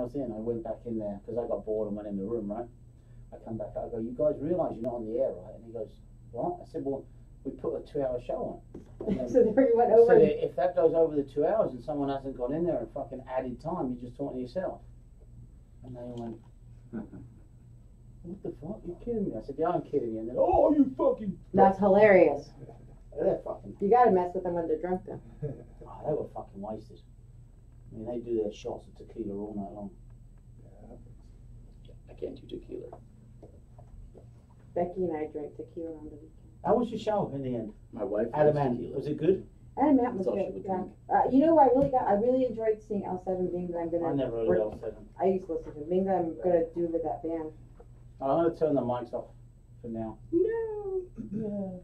hours in, I went back in there because I got bored and went in the room, right? I come back, I go, you guys realise you're not on the air, right? And he goes, what? I said, well, we put a 2-hour show on. So there you went over. So if that goes over the 2 hours and someone hasn't gone in there and fucking added time, you're just talking to yourself. And they went, what the fuck? You kidding me? I said, yeah, I'm kidding you. And they're, oh, you fucking. That's hilarious. They're fucking. You gotta mess with them when they're drunk, though. Oh, they were fucking wasted. I mean, they do their shots of tequila all night long. I can't do tequila. Becky and I drank tequila on the weekend. How was your show in the end? My wife Adamant, tequila. was it good? Adamant was That's all she good. would Yeah. drink. You know, I really enjoyed seeing L7 being that I'm gonna. I never heard of L7. I used to listen to him. Being that I'm gonna do with that band. I'm going to turn the mics off for now. No. Yeah.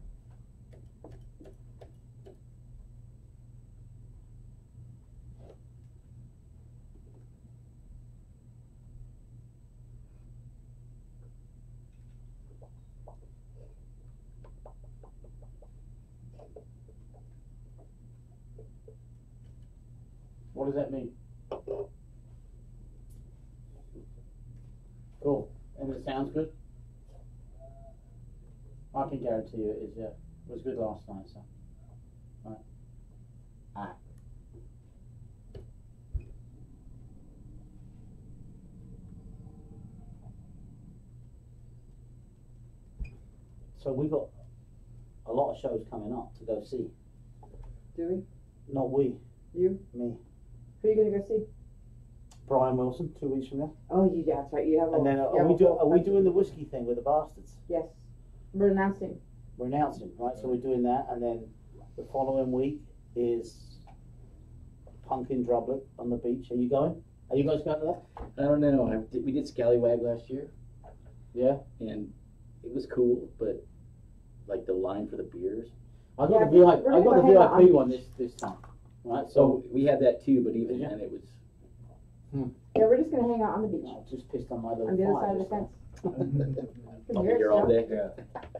What does that mean? Cool. And it sounds good? I can guarantee you it is, yeah. It was good last night, so. Right. Ah. So we've got a lot of shows coming up to go see. Do we? Not we, You? me. Who are you gonna go see? Brian Wilson, 2 weeks from now. Oh, that's right. You have. And then are we doing the whiskey thing with the bastards? Yes. We're announcing. We're announcing, right? So we're doing that, and then the following week is Pumpkin Drublet on the beach. Are you going? Are you guys going to that? I don't know. We did Scallywag last year. Yeah. And it was cool, but like the line for the beers. I got the VIP one this time, right? So we had that too, but even then it was. Yeah, we're just gonna hang out on the beach. I just pissed on my little On the other fire side of the just fence. I'll be here all day. Yeah.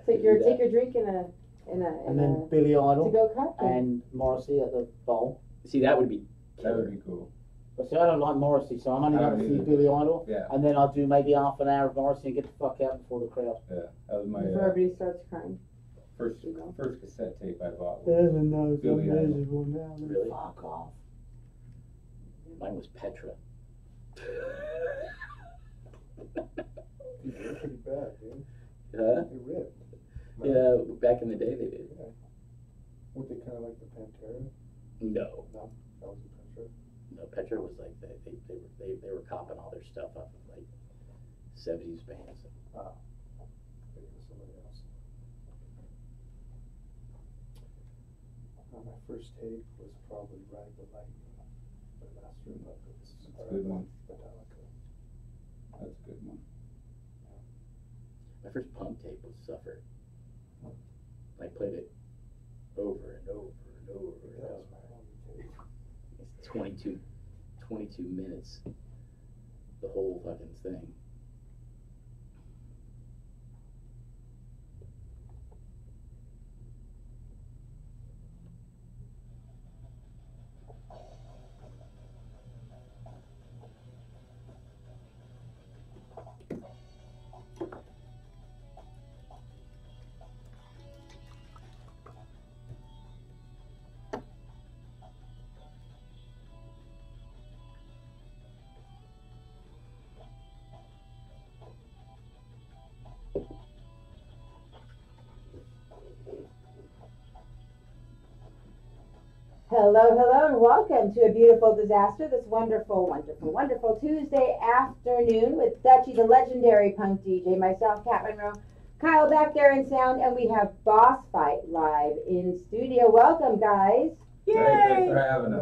Take your drink in a and then Billy Idol to-go cup. and Morrissey at the bowl. See, that would be. That would be cool. But see, I don't like Morrissey, so I'm only going to see Billy Idol. Yeah. And then I'll do maybe half an hour of Morrissey and get the fuck out before the crowd. Yeah. That was my Before everybody starts crying. first cassette tape I bought. Heaven knows I'm miserable now. Really? Fuck off. Mine was Petra. They're pretty bad, dude. Huh? They ripped. Yeah, back in the day they did. Yeah. Were they kind of like the Pantera? No. No, that was the Petra. No, Petra was like they were copping all their stuff off of like 70s bands. Ah, maybe it was somebody else. My first tape was probably Ride the Lightning by Master of Puppets. That's a good one. Metallica. That's a good one. My first punk tape was Suffer. I played it over and over and over and That was over. my only tape. It's 22 minutes. The whole fucking thing. Hello, and welcome to a beautiful disaster this wonderful Tuesday afternoon with Dutchie, the legendary punk DJ, myself, Kat Monroe, Kyle back there in sound, and we have Bossfight live in studio. Welcome, guys. Yay! Thanks for having us.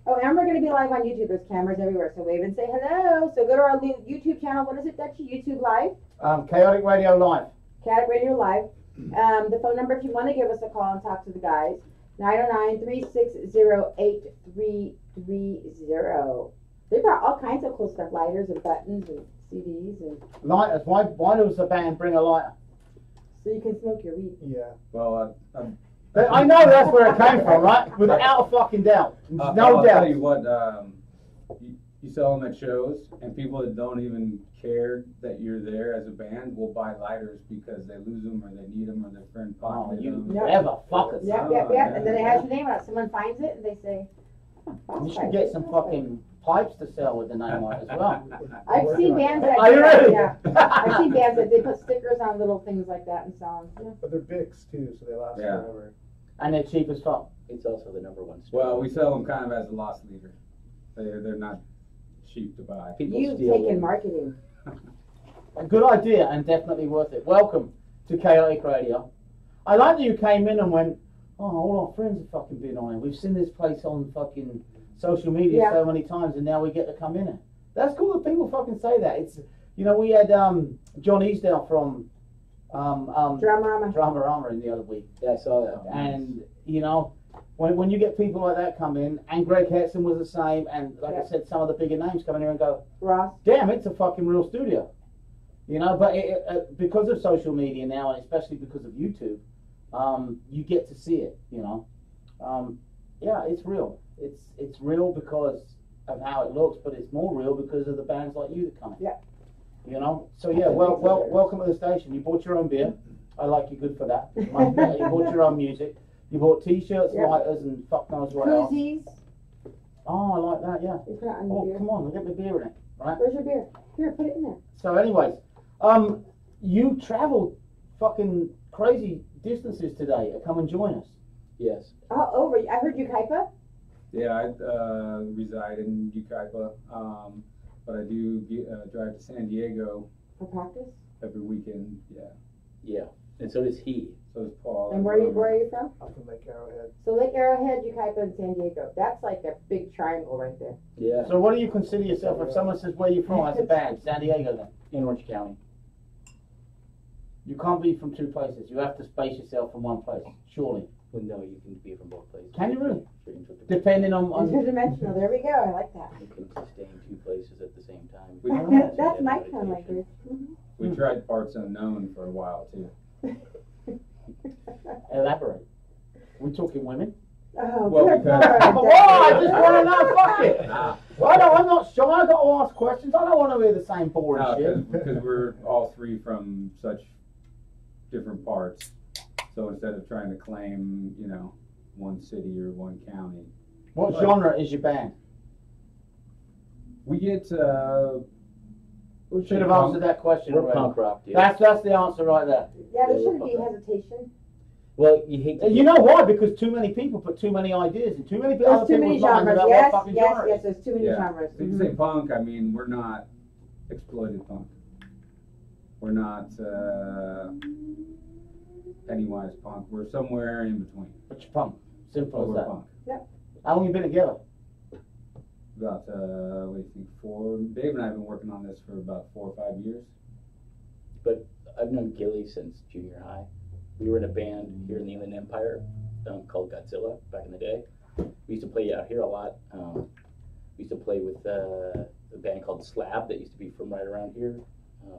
Oh, and we're going to be live on YouTube. There's cameras everywhere, so wave and say hello. So go to our YouTube channel. What is it, Dutchie? YouTube Live? Chaotic Radio Live. Chaotic Radio Live. The phone number, if you want to give us a call and talk to the guys, 909-360-8330. They brought all kinds of cool stuff, lighters and buttons and CDs. And Lighters. Why does the band bring a lighter? so you can smoke your weed. Yeah. Well, I know that's where it came from, right? Without a fucking doubt. No I'll doubt. tell you what, you sell them at shows, and people that don't even care that you're there as a band will buy lighters because they lose them or they need them or their friend Oh, pocketed you them. clever fuckers. Yep, and then it has your name on it. Someone finds it and they say, oh, You should get some fucking pipes to sell with the name on it as well. I've seen bands that Are you do that, ready? yeah. I've seen bands that they put stickers on little things like that and sell them. Yeah. But they're Bics too, so they last Yeah. forever. And they're cheap as fuck. It's also the #1 store. Well, we sell them kind of as a loss leader. They're not cheap to buy. People You've steal taken them. marketing. A good idea and definitely worth it. Welcome to Chaotic Radio. I like that you came in and went, oh, all our friends have fucking been on it. We've seen this place on fucking social media Yeah. so many times and now we get to come in it. That's cool that people fucking say that. It's, you know, we had John Easdale from Dramarama. Dramarama in the other week. Yeah, I saw that. And, you know, when you get people like that come in, and Greg Hetson was the same, and like I said, some of the bigger names come in here and go, Ross. damn, it's a fucking real studio. You know, but because of social media now, and especially because of YouTube, you get to see it, you know. Yeah, it's real. It's real because of how it looks, but it's more real because of the bands like you that come in. Yeah. You know? So yeah, welcome to the station. You bought your own beer. I like you good for that. You bought your own music. You bought t-shirts, Yeah. lighters, and fuck knows what else. Koozies. Oh, I like that, yeah. You put it on your Oh, beer. come on, get my beer in it, right? Where's your beer? Here, put it in there. So anyways, you traveled fucking crazy distances today to come and join us. Yes. Oh, over. I heard you, Kaipa. Yeah, I reside in Yucaipa, but I do drive to San Diego For practice. every weekend. Yeah, Yeah. And so does he. so does Paul. And where are you from? I'm from Lake Arrowhead. So Lake Arrowhead, Yucaipa, and San Diego. That's like a big triangle right there. Yeah. So what do you consider yourself if someone says where you from as a band? San Diego then. In Orange County. You can't be from two places. You have to space yourself from one place, surely. Well, no, you can be from both places. Can you really? You're interdimensional. Depending on Interdimensional. There we go. I like that. You can sustain two places at the same time. That's my kind of language. We tried Parts Unknown for a while too. elaborate. We talking women? Oh, Well, good because- Lord. Whoa, I just want to know. Fuck it. I'm not sure. I got to ask questions. I don't want to hear the same boring No, shit. because we're all three from such different parts. So instead of trying to claim, you know, one city or one county, What genre is your band? we get. Should have answered that question We're already. punk rock, dude. That's the answer right there. Yeah, there shouldn't be hesitation. Well, you hate to. You know why? Because too many people put too many ideas and too many There's other too many people's minds genres. about Yes, what fucking yes, genre yes. is. There's too many Yeah. genres. If you say punk, I mean, we're not exploited punk. We're not Pennywise punk. We're somewhere in between. But you're punk. Simple But as we're that. punk. How long you been together? About, what do you think, Dave and I have been working on this for about 4 or 5 years. I've known Gilly since junior high. We were in a band here in the Inland Empire called Godzilla back in the day. We used to play out here a lot. We used to play with a band called Slab that used to be from right around here.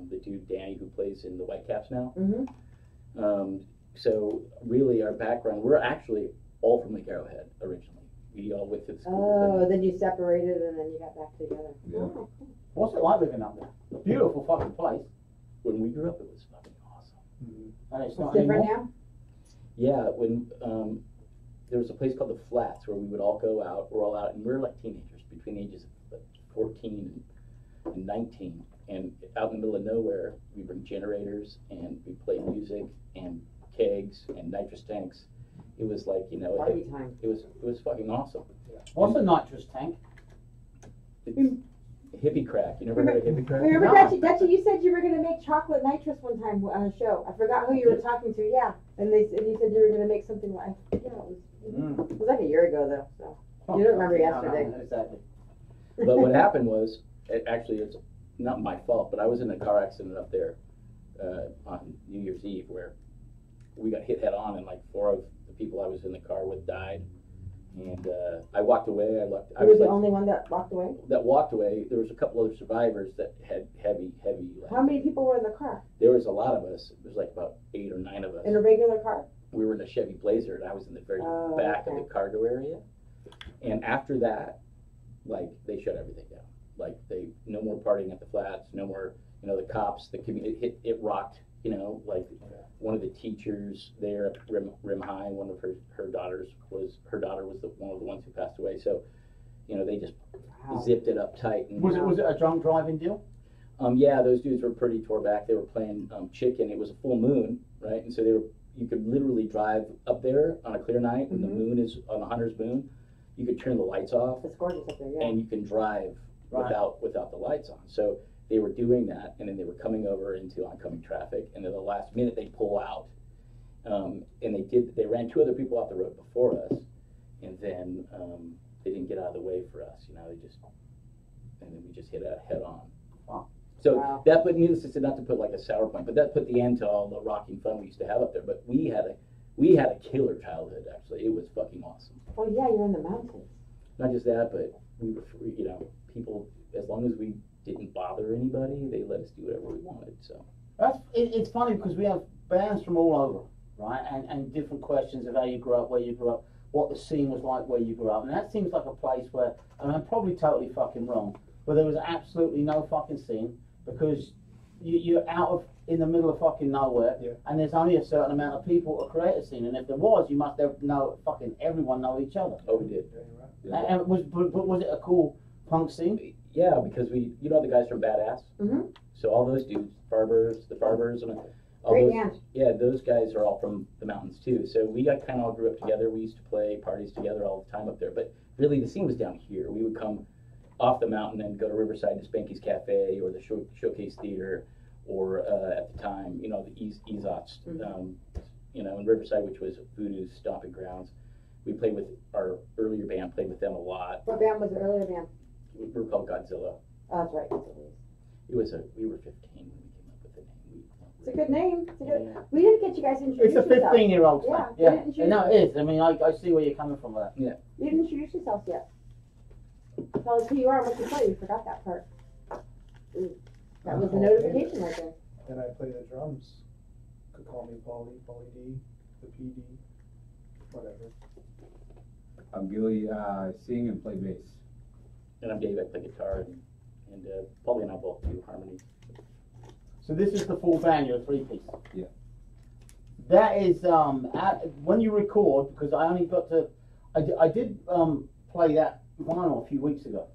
The dude Danny who plays in the Whitecaps now. Mm-hmm. So really our background, we're actually all from Lake Arrowhead originally. We all went to the school. Oh, then you separated and then you got back together. Yeah. Oh, cool. What's it like living up there? A beautiful fucking place. When we grew up, it was fucking awesome. And it's It's not different anymore. now? Yeah, when there was a place called the Flats where we would all go out. We're all out, and we were like teenagers between the ages of 14 and 19. And out in the middle of nowhere, we bring generators and we play music and kegs and nitrous tanks. It was like, you know, Party time. it was fucking awesome. What's a nitrous tank? It's hippie crack. You never heard of hippie crack? Remember, No. Dutchie, you said you were going to make chocolate nitrous one time on a show. I forgot who you were talking to, yeah. And you said you were going to make something like, yeah, it was like a year ago, though. So. You don't remember yesterday. No, exactly. But what happened was, it's not my fault, but I was in a car accident up there on New Year's Eve where we got hit head on, and like 4 of the people I was in the car with died. And I walked away. I You were was the like, only one that walked away? that walked away. There was a couple other survivors that had heavy. Like, How many people were in the car? there was a lot of us. There was like about 8 or 9 of us. In a regular car? We were in a Chevy Blazer, and I was in the very back of okay. the cargo area. And after that, like, they shut everything down. like no more partying at the flats, no more, the cops, the community, it rocked, like one of the teachers there at Rim High, one of her daughter was one of the ones who passed away. So, they just zipped it up tight. And, was it a drunk driving deal? Yeah, those dudes were pretty tore back. They were playing chicken. It was a full moon, right? And so you could literally drive up there on a clear night when the moon is on the hunter's moon. You could turn the lights off. It's gorgeous up there, yeah. And you can drive without the lights on. So they were doing that, and then they were coming over into oncoming traffic, and then the last minute they pull out. And they ran 2 other people off the road before us, and then they didn't get out of the way for us. And then we just hit it head on. Wow. So that put, needless to say, not to put like a sour point, but that put the end to all the rocking fun we used to have up there. But we had a killer childhood, actually. It was fucking awesome. Oh yeah, you're in the mountains. Not just that, but we were free, people, as long as we didn't bother anybody, they let us do whatever we wanted. So it's funny because we have bands from all over, right? And different questions of how you grew up, where you grew up, what the scene was like where you grew up. And that seems like a place where, I'm probably totally fucking wrong, but there was absolutely no fucking scene because you're in the middle of fucking nowhere, and there's only a certain amount of people to create a scene. And if there was, you must fucking everyone know each other. Oh, we did. Yeah. And was it a cool punk scene? Yeah, because the guys from Badass. Mm-hmm. So all those dudes, the Farbers, and all Great those, band. yeah, those guys are all from the mountains too. So we kind of all grew up together. We used to play parties together all the time up there. But really, the scene was down here. We would come off the mountain and go to Riverside to Spanky's Cafe or the Showcase Theater, or at the time, the Ezots, in Riverside, which was Voodoo's stomping grounds. We played with our earlier band, played with them a lot. What band was the earlier band? We were called Godzilla. Oh, that's right. We were 15 when we came up with the name. It's a good name. We didn't get you guys introduced. It's a 15-year-old thing. Yeah. No, it is. I mean, I see where you're coming from with that. Yeah. You didn't introduce yourselves yet. Tell us who you are and what you play. We forgot that part. Ooh, that was the notification right there. And I play the drums. Could call me Paulie D, the PD, whatever. I'm Gilly, I sing and play bass. And I'm Dave, I play guitar, and Paulie and I both do harmonies. So this is the full band, you're a 3-piece. Yeah. That is, when you record, because I only got to, I did play that vinyl a few weeks ago.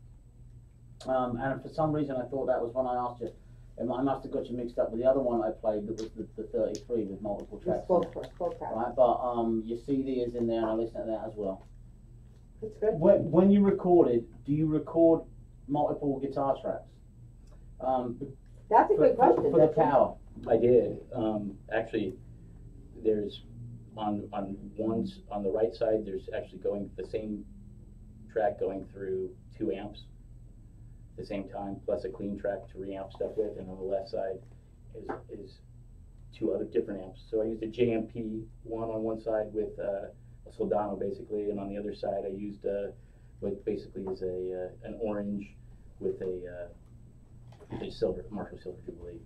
And for some reason I thought that was when I asked you. And I must have got you mixed up with the other one I played that was the 33 with multiple tracks. Both tracks. Right, but your CD is in there and I listened to that as well. That's good. When you recorded, do you record multiple guitar tracks? That's a good question. For the tower. I did. Actually, there's on the right side, there's actually going the same track going through 2 amps at the same time, plus a clean track to reamp stuff with, and on the left side is 2 other different amps. So I used a JMP one on one side with a Soldano basically, and on the other side I used what basically is an orange with a silver, Marshall Silver Jubilee.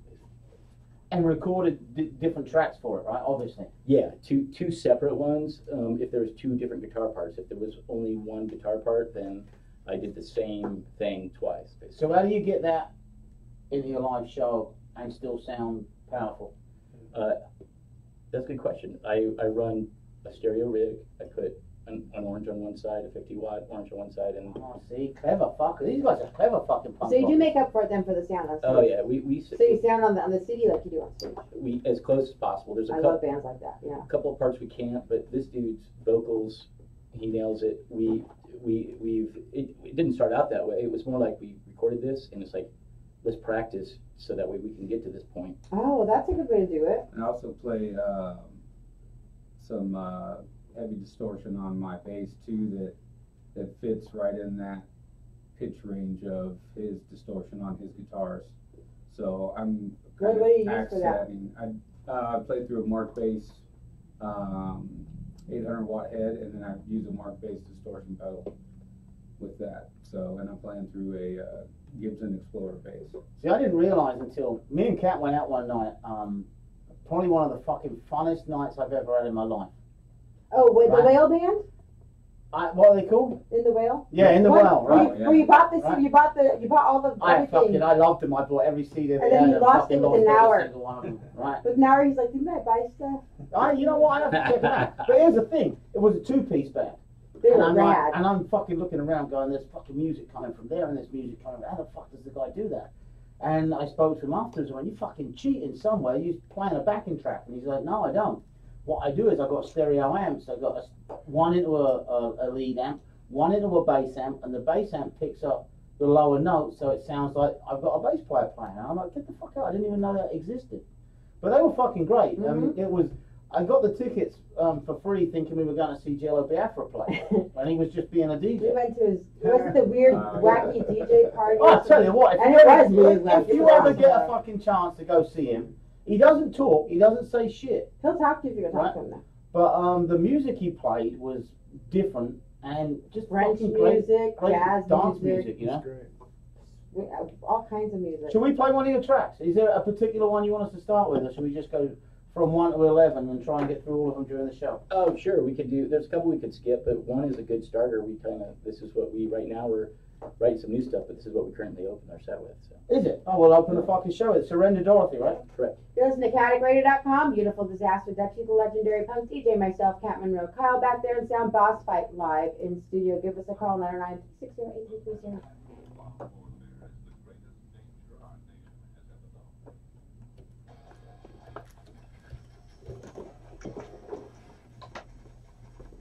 And recorded different tracks for it, right? Obviously. Yeah, two separate ones. If there was 2 different guitar parts, if there was only one guitar part, then I did the same thing twice. Basically. So how do you get that into your live show and still sound powerful? That's a good question. I run a stereo rig. I put an orange on one side, a 50-watt orange on one side, and see, clever fucker. These guys are clever fucking punk. So you do make up for it then for the sound on stage. oh yeah, we So you sound on the CD like you do on stage. we as close as possible. There's I love bands like that. Yeah. a couple of parts we can't, but this dude's vocals, he nails it. It didn't start out that way. It was more like we recorded this, and it's like, let's practice so that way we can get to this point. Oh, that's a good way to do it. And I also play some heavy distortion on my bass too that fits right in that pitch range of his distortion on his guitars. So I'm What do you use for that? accenting. I played through a Mark bass 800-watt head, and then I use a Mark bass distortion pedal with that. So, and I'm playing through a Gibson Explorer bass. See, I didn't realize until me and Kat went out one night. Probably one of the fucking funnest nights I've ever had in my life. Oh, with Right. the whale band? What are they called? In the Whale? Yeah, In the Whale, right? Where you bought this, Right. you bought all the everything. I loved them. I bought every CD. And then he lost it with an hour. Single one of them, right? But now he's like, didn't I buy stuff? You know what? I have to check it out. But here's the thing: it was a two-piece band. They And were I'm like, rad. and I'm fucking looking around, going, "There's fucking music coming from there, and there's music coming from. How the fuck does the guy do that?" And I spoke to him afterwards. I went, "You fucking cheating somewhere. You're playing a backing track." And he's like, "No, I don't. What I do is I've got stereo amps. I've got one into a lead amp, one into a bass amp, and the bass amp picks up the lower notes, so it sounds like I've got a bass player playing." And I'm like, "Get the fuck out! I didn't even know that existed." But they were fucking great. I mean, it was. I got the tickets for free, thinking we were going to see Jello Biafra play, and he was just being a DJ. We went to the weird, wacky DJ party. Oh, I'll tell you what, And it was really if wacky. you ever get a fucking chance to go see him, he doesn't talk, he doesn't say shit. He'll talk to you if you talk to him now. But the music he played was different and just French fucking music, great jazz dance music, you know? It's great. All kinds of music. Should we play one of your tracks? Is there a particular one you want us to start with, or should we just go from 1 to 11 and try and get through all of them during the show? Oh, sure, we could do, there's a couple we could skip, but one is a good starter. This is what right now we're writing some new stuff, but this is what we currently open our set with, so. Is it? Oh, we'll open the fucking show with Surrender Dorothy, right? Correct. You listen to CaticRadio.com, Beautiful Disaster, Dutchy, the legendary punk DJ, myself, Cat Monroe, Kyle back there in sound, Bossfight live in studio. Give us a call, 909-608-330.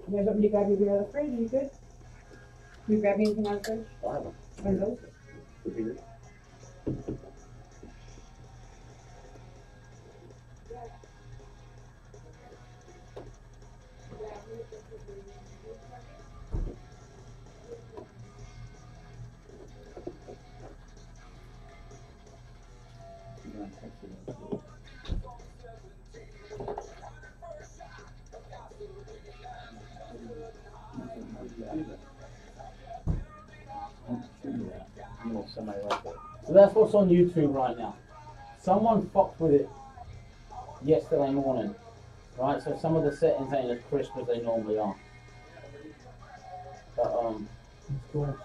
You guys want me to grab your beer out of the fridge? Are you good? Can you grab me anything out of the fridge? Five. One of those? Computer. So that's what's on YouTube right now. Someone fucked with it yesterday morning, right? So some of the settings ain't as crisp as they normally are. But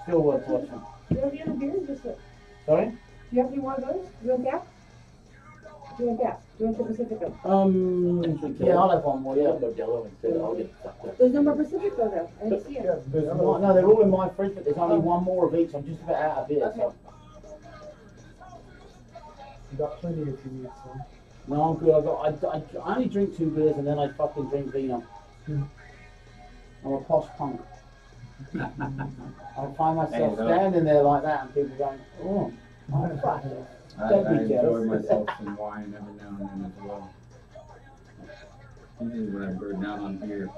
still worth watching. Do you have any other beers? Just Sorry? do you have any more of those? Do you want gas? Do you want gas? Do you want the Pacifico? Yeah, I'll have one more. Yeah, Yeah. Modelo instead, I'll get fucked up. There's no more Pacifico though. I didn't see it. No, they're all in my fridge, but there's only one more of each. I'm just about out of beer. Okay. So. You got plenty if you need some. No, I'm good. I only drink 2 beers and then I fucking drink vino. I'm a posh punk. I find myself standing there like that and people going, "Oh, fuck." I Don't be enjoy jealous. myself some wine every now and then as well. Usually when I burn down on beer.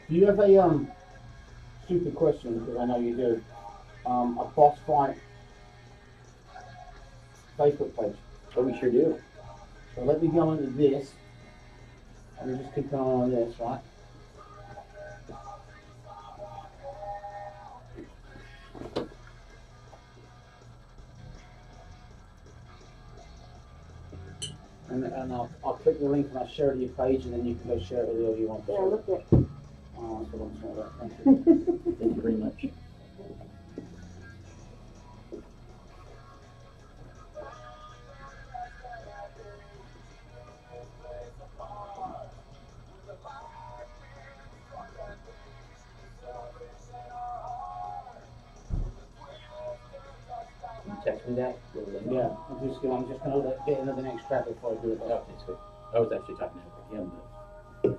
Do you have a stupid question, because I know you do, a Bossfight Facebook page? Oh, we sure do. So let me go into this. Let me just keep going on this, right? And I'll click the link and I'll share it to your page, and then you can go share it with whoever you want to Yeah, share it. look it. Oh, that's what I'm talking about. Thank you. Thank you very much. Can you text me that? Yeah, I'm just gonna get into the next track before I do it. Okay, sweet. I was actually talking to him, but.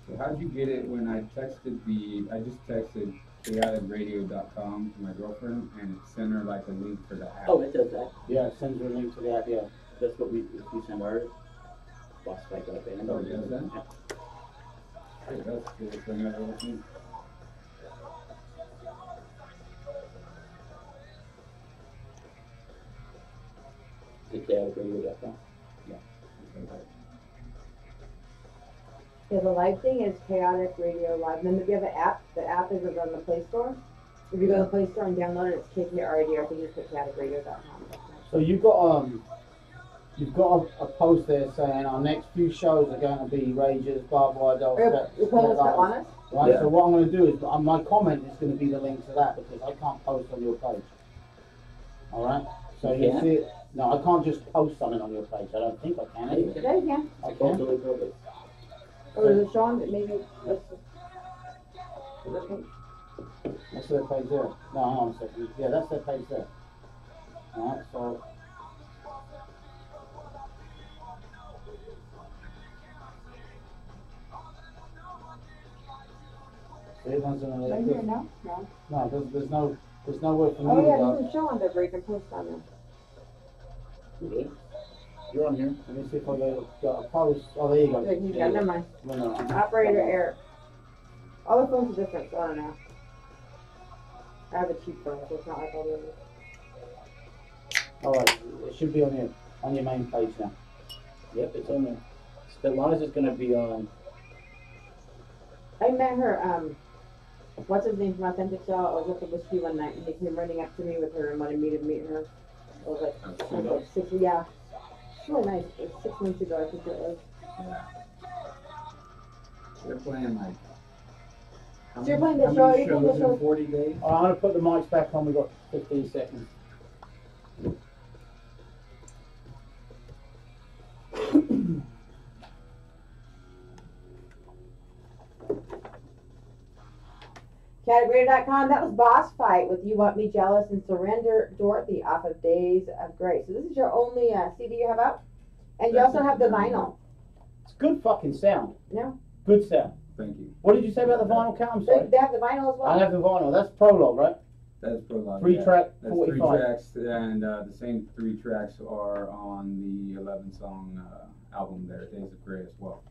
So how'd you get it when I just texted chaoticradio.com to my girlfriend and it sent her like a link for the app? Oh, it does that. Yeah, it sends you a link to the app, yeah. That's what we send ours. Bossfight.band. Oh, yeah, that? Hey, that's the coolest thing I've ever seen. chaoticradio.com. Yeah, the live thing is Chaotic Radio Live. And then if you have an app, the app is on the Play Store. If you go to the Play Store and download it, it's KKRAD, or I think it's chaoticradio.com. So you've got a post there saying our next few shows are going to be Rages, Barbed Wire Dolls, You're putting this up on us? right? Yeah. So what I'm going to do is my comment is going to be the link to that because I can't post on your page. All right. So You you can't? see it. No, I can't just post something on your page. I don't think I can. Yeah, you Anyway. Yeah, you can. I It's can. really cool, but Or is it showing that maybe let's That's their page there. No, hang on a second. Yeah, that's their page there. All right. So. Everyone's in right here, no? No. No, there's nowhere for me Oh to yeah, go. it doesn't show on there where you can post on there. really? You're on here. Let me see if I got a post. Oh, there you go. Like, Yeah, never mind. no. Operator error. All the phones are different, so I don't know. I have a cheap phone, so it's not like all the others. All right, it should be on your main page now. Yep, it's on there. Svetlana's is going to be on. I met her, what's his name from Authentic Cell? I was at the whiskey one night and he came running up to me with her and wanted me to meet her. It was like 6, yeah. It's really nice. It was 6 months ago, I think it was. Yeah. They're playing like. How So you're many- playing the how show- many you're playing the shows show- in 40 days? All right, I'm gonna put the mics back on. We got 15 seconds. Category.com, that was Bossfight with You Want Me Jealous and Surrender Dorothy off of Days of Grace. So this is your only CD you have out? And you That's also it. have the vinyl. It's good fucking sound. Yeah. Good sound. Thank you. What did you say about the vinyl count? I'm sorry. They have the vinyl as well? I have the vinyl. That's prologue, right? That's prologue. 3 yeah. track, That's 45. 3 tracks, and the same 3 tracks are on the 11-song album there, Days of Grey as well.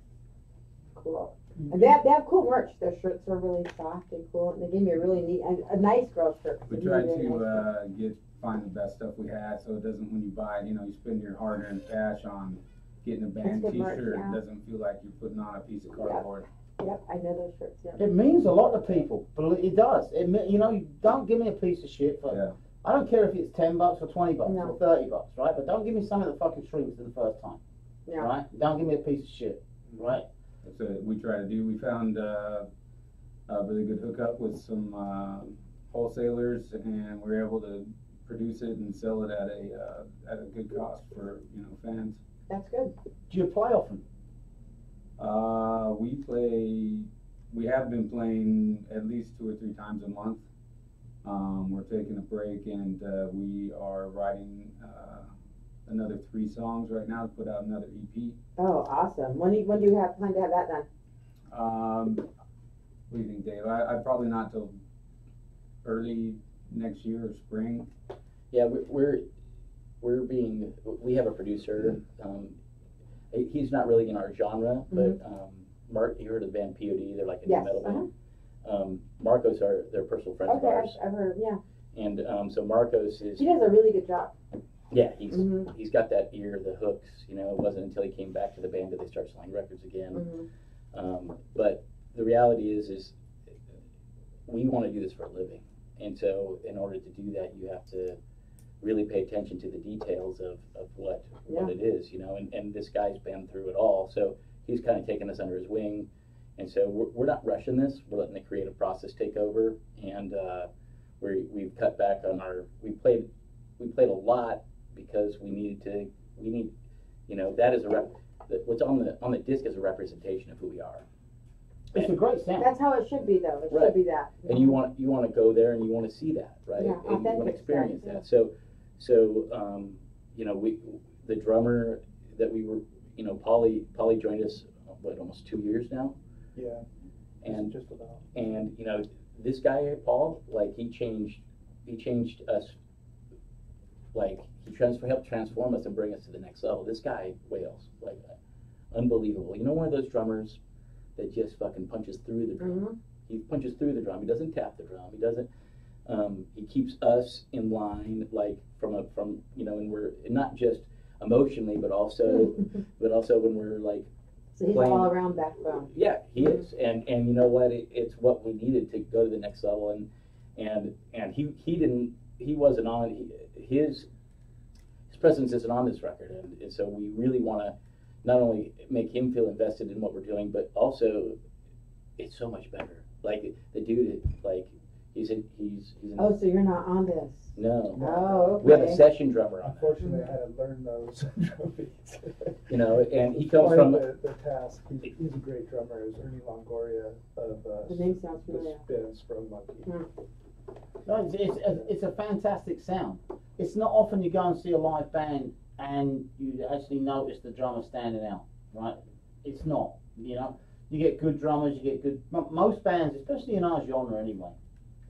Cool. And they have cool merch. Their shirts are really soft and cool. And they gave me a really neat, a nice girl shirt. We They tried gave me a nice to find the best stuff we had, so it doesn't, when you buy it, you know, you spend your hard-earned cash on getting a band good merch, T-shirt. yeah. It doesn't feel like you're putting on a piece of cardboard. Yep, I know those shirts. Yep. It means a lot to people, but it does. You know, don't give me a piece of shit for. Yeah. I don't care if it's $10 or $20 No. or $30, right? But don't give me something that fucking shrinks in the first time, Yeah. right? Don't give me a piece of shit, right? That's what we try to do. We found a really good hookup with some wholesalers, and we were able to produce it and sell it at a good cost for fans. That's good. Do you play often? We have been playing at least 2 or 3 times a month. We're taking a break, and we are writing another 3 songs right now to put out another EP. Oh, awesome. When do you have plan to have that done? What do you think, Dave? I probably not till early next year or spring. Yeah, we have a producer. He's not really in our genre, but Mark, you heard of the band POD? They're like a Yes, new metal band. Marcos they're personal friends of Okay, ours, I've heard. Yeah, and so Marcos is he does a really good job. yeah Mhm. he's got that ear, the hooks. It wasn't until he came back to the band that they started selling records again. But the reality is we want to do this for a living, and so in order to do that, you have to really pay attention to the details of what it is, and this guy's been through it all, so he's kind of taken us under his wing, and so we're not rushing this. We're letting the creative process take over, and we've cut back on we played a lot because we need that is what's on the disc is a representation of who we are. It's a great sound. That's how it should be, though. It Right. should be that. And you want to go there and you want to see that, right? Yeah, and you want to authentic experience stuff, that. So the drummer that we were, Polly joined us almost 2 years now, Yeah. and Just about. this guy Paul, like he changed us like he helped transform us and bring us to the next level. This guy wails like unbelievable. You know, one of those drummers that just fucking punches through the drum. Mm-hmm. He punches through the drum. He doesn't tap the drum. He doesn't. He keeps us in line, like from you know, and we're not just emotionally, but also when we're like. So he's playing, all around backbone. Yeah, he is, and you know what? It's what we needed to go to the next level, and he wasn't on his presence isn't on this record, and so we really want to not only make him feel invested in what we're doing, but also it's so much better. Like the dude, like he's in. Oh, so you're not on this? No. Oh, okay. We have a session drummer on that. Unfortunately, I had to learn those drum beats. You know, and he It's comes part from. of the task. He's a great drummer. It was Ernie Longoria of The name sounds the familiar. Spins from Monkey. No, it's a fantastic sound. It's not often you go and see a live band and you actually notice the drummer standing out, right? It's not, you know. You get good drummers, you get good. Most bands, especially in our genre anyway,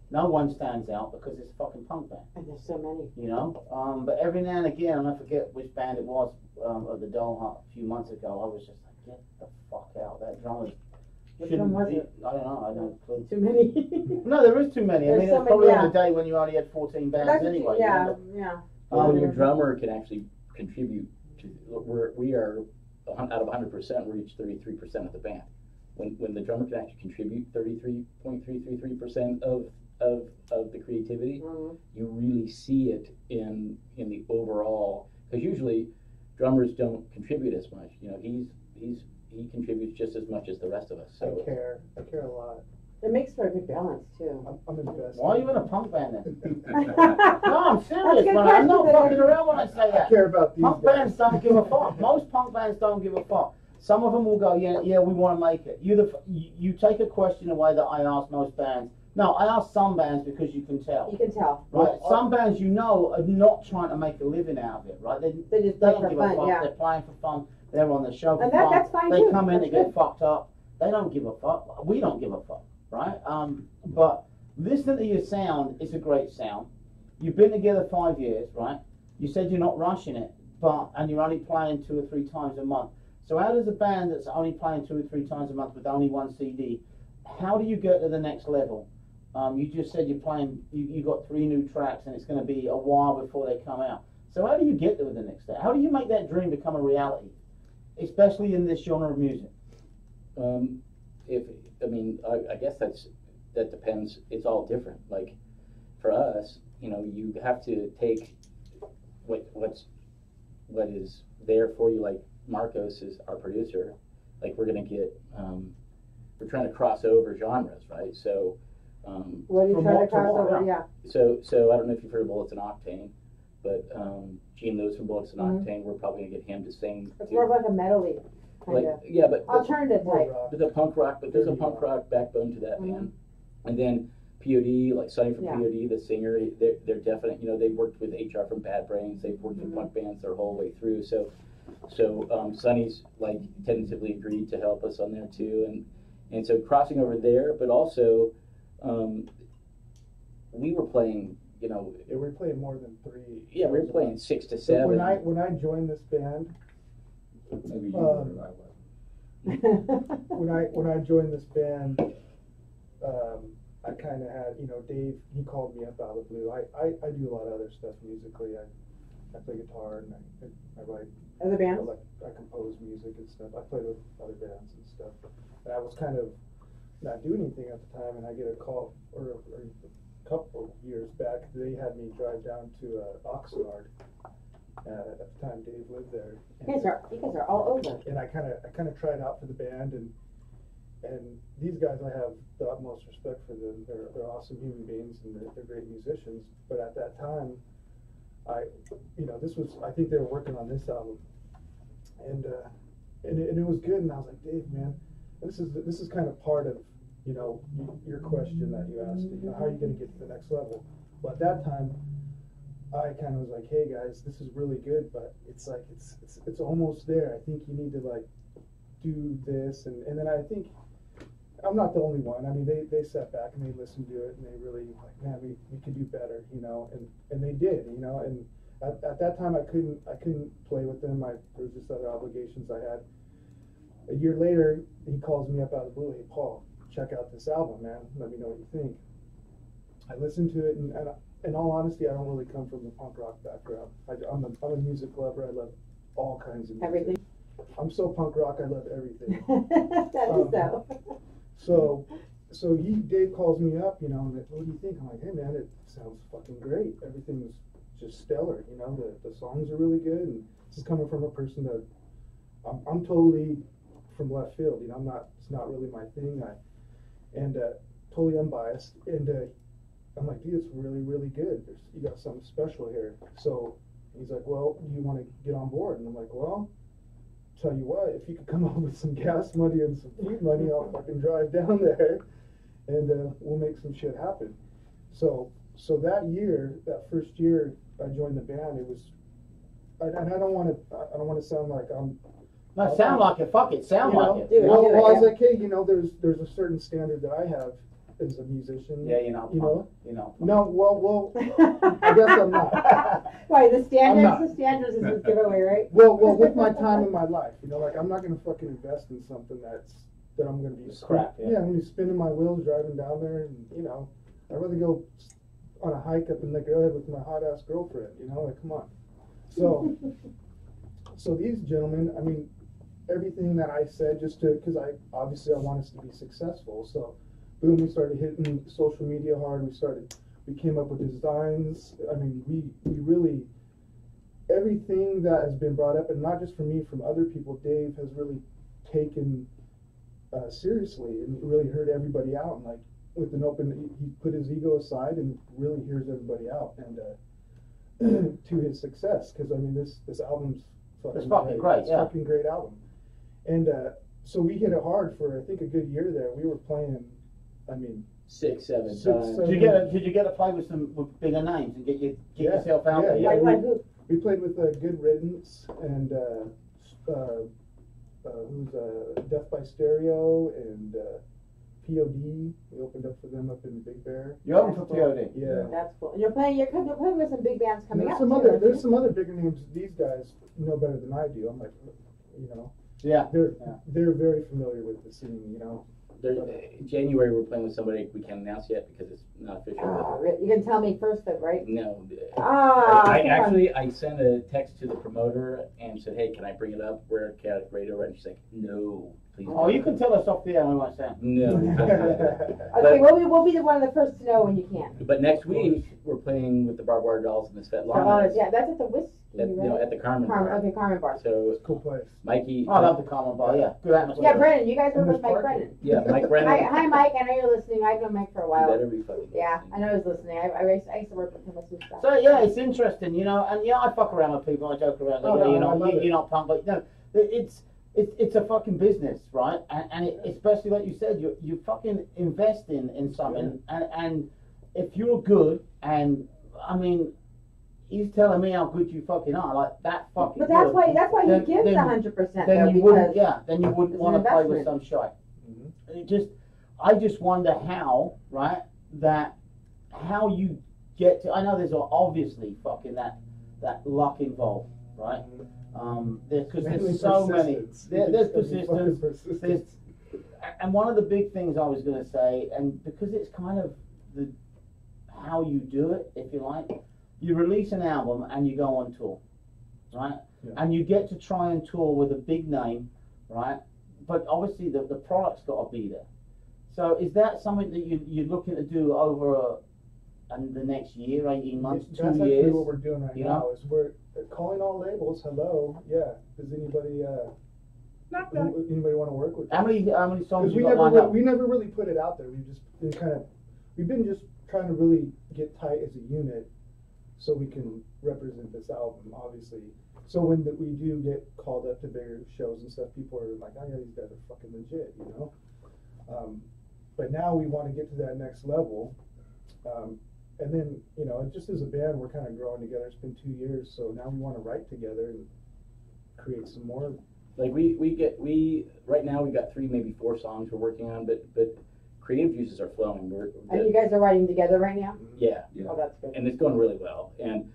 no one stands out because it's a fucking punk band. And there's so many. You know, but every now and again, and I forget which band it was, at the Doll Hut a few months ago, I was just like, get the fuck out. That drummer's Which shouldn't one was be. it? I don't know. I don't clue. Too many. No, there is too many. I There's mean, so it's probably many, on a day when you only had 14 bands That's what anyway. yeah, You know? yeah. Well, when your drummer can actually contribute to, we are out of 100%, we're each 33% of the band. When the drummer can actually contribute 33.333% of the creativity, Mm-hmm. you really see it in the overall. Because usually drummers don't contribute as much. You know, he contributes just as much as the rest of us. So I care a lot. It makes for a good balance too. I'm invested. Why are you in a punk band then? No, I'm That's a serious. good Man. I'm not question. fucking around when I say I that. care about these Punk guys. bands don't give a fuck. Most punk bands don't give a fuck. Some of them will go, yeah, we want to make it. You take a question away that I ask most bands. No, I ask some bands because you can tell. You can tell. Right? Some bands you know are not trying to make a living out of it, right? They just They play don't for give fun, a fuck. yeah. They're playing for fun. They're on the show for And fun. that's fine they too. come in, That's they get good. fucked up. They don't give a fuck. We don't give a fuck, right? But listening to your sound is a great sound. You've been together 5 years, right? You said you're not rushing it, and you're only playing 2 or 3 times a month. So how does a band that's only playing 2 or 3 times a month with only 1 CD, how do you get to the next level? You just said you're playing, you got 3 new tracks and it's going to be a while before they come out. So how do you get to the next step? How do you make that dream become a reality, especially in this genre of music? I guess that depends. It's all different. Like for us, you know, you have to take what is there for you. Like Marcos is our producer. Like we're gonna get, we're trying to cross over genres, right? So. What are you From trying what to cross to what, over? yeah. Yeah. So I don't know if you've heard of Bullets and Octane, but Gene Lewis from Bullets and Mhm. Octane, we're probably gonna get him to sing. It's more of like a medley kind Like, of yeah, but alternative More type. rock. there's a punk rock, but there's a Dirty punk rock backbone to that Mhm. band. And then POD, like Sonny from Yeah. POD, the singer, they're definite. You know, they've worked with HR from Bad Brains. They've worked with Mhm. punk bands their whole way through. So Sonny's like tentatively agreed to help us on there too, and so crossing over there, but also we were playing. You know, Yeah, we played more than 3. yeah, we were shows a playing month. 6 to So 7. when I joined this band, Maybe you Um, were, I wasn't. when I joined this band, I kind of had, you know, Dave, he called me up out of the blue. I do a lot of other stuff musically. I play guitar and I write, Other bands? I compose music and stuff. I play with other bands and stuff. And I was kind of not doing anything at the time, and I get a call, or a couple years back, they had me drive down to Oxnard. At the time, Dave lived there. You guys are all over. And I kind of tried out for the band, and these guys, I have the utmost respect for them. They're awesome human beings and they're great musicians. But at that time, I think they were working on this album, and it was good. And I was like, Dave, man, this is kind of part of, you know, your question that you asked. You know, how are you going to get to the next level? Well, at that time, I kind of was like, hey guys, this is really good, but it's like it's almost there. I think you need to like do this, and then I think I'm not the only one. I mean, they sat back and they listened to it, and they really like, man, we could do better, you know, and they did, you know, and at that time I couldn't play with them. There was just other obligations I had. A year later, he calls me up out of the blue. Hey, Paul, check out this album, man. Let me know what you think. I listened to it, and in all honesty, I don't really come from the punk rock background. I'm a music lover. I love all kinds of music. Everything. I'm so punk rock. I love everything. That is so. So Dave calls me up, you know, and what do you think? I'm like, hey man, it sounds fucking great. Everything's just stellar, you know. The songs are really good, and this is coming from a person that I'm totally from left field. You know, it's not really my thing. Totally unbiased, and I'm like, dude, it's really, really good. You got something special here. So he's like, well, you want to get on board? And I'm like, well, tell you what, if you could come up with some gas money and some food money, I'll fucking drive down there, and we'll make some shit happen. So that year, that first year I joined the band, it was, and I don't want to sound like I'm. No, sound like it. Fuck it. Sound like it. Well, I was like, hey, you know, there's a certain standard that I have as a musician. Yeah, you know. No, well, I guess I'm not. Why the standards is a giveaway, right? Well, with my time in my life, you know, like I'm not gonna fucking invest in something that I'm gonna be crap. Yeah, I'm gonna be spinning my wheels driving down there, and you know, I'd rather go on a hike up in the Go Ahead with my hot ass girlfriend. You know, like come on. So these gentlemen, I mean, everything that I said, just because I want us to be successful. So, boom, we started hitting social media hard. We came up with designs. I mean, we really, everything that has been brought up, and not just from me, from other people, Dave has really taken seriously and really heard everybody out. And like with an open, he put his ego aside and really hears everybody out, and to his success. Because I mean, this album's fucking great. It's fucking great album. And so we hit it hard for I think a good year there. We were playing, I mean, 6, 7 times. seven. Did you get to play with bigger names and get yourself out there? Yeah. We played with Good Riddance and who's Death by Stereo and POD. We opened up for them up in Big Bear. You opened for POD. Yeah. That's cool. And you're playing with some big bands coming up. There's some other bigger names. These guys know better than I do. I'm like, you know. Yeah. They're very familiar with the scene, you know. In January we're playing with somebody we can't announce yet because it's not official. You can tell me first, though, right? No. I I sent a text to the promoter and said, hey, can I bring it up? We're at radio, and she's like, no, please. Oh, you can tell us off the air when we want to. No. Okay, we'll be one of the first to know when you can. But next week we're playing with the Barbed Wire Dolls and the Svetlana. Yeah, that's at the Whiskey. At the Carmen Bar. Okay, Carmen Bar. So it's a cool place. Mikey. I love the Carmen Bar. Yeah, good atmosphere. Yeah, Brennan, you guys work with Mike Brennan. Yeah, Mike Brennan. Hi, Mike. I know you're listening. I've known Mike for a while. Better be fucking Yeah, I know he's listening. I used to work with him with some stuff. So yeah, it's interesting, you know, and I fuck around with people. I joke around. You're not punk, but no, it's a fucking business, right? And especially like you said, you fucking invest in something, and if you're good, and I mean. He's telling me how good you fucking are, like that fucking. But that's why you give the 100%. Then you wouldn't want to play with some shite. Mm-hmm. I just wonder how, right? How you get to. I know there's obviously fucking that luck involved, right? Because there's so many. There's persistence. And one of the big things I was going to say, and because it's kind of how you do it, if you like. You release an album and you go on tour, right? Yeah. And you get to try and tour with a big name, right? But obviously the product's got to be there. So is that something that you're looking to do over the next year, 18 months, 2 years? That's actually what we're doing right now. Is we're calling all labels. Hello, yeah. Does anybody want to work with us? How many songs you got lined up? We never really put it out there. We've been just trying to really get tight as a unit. So we can represent this album, obviously. So when we do get called up to bigger shows and stuff, people are like, "Oh yeah, these guys are fucking legit," you know. But now we want to get to that next level, and then just as a band, we're kind of growing together. It's been 2 years, so now we want to write together and create some more. Like right now we got 3, maybe 4 songs we're working on, but creative juices are flowing. And you guys are writing together right now? Yeah. Oh, that's good. And it's going really well. And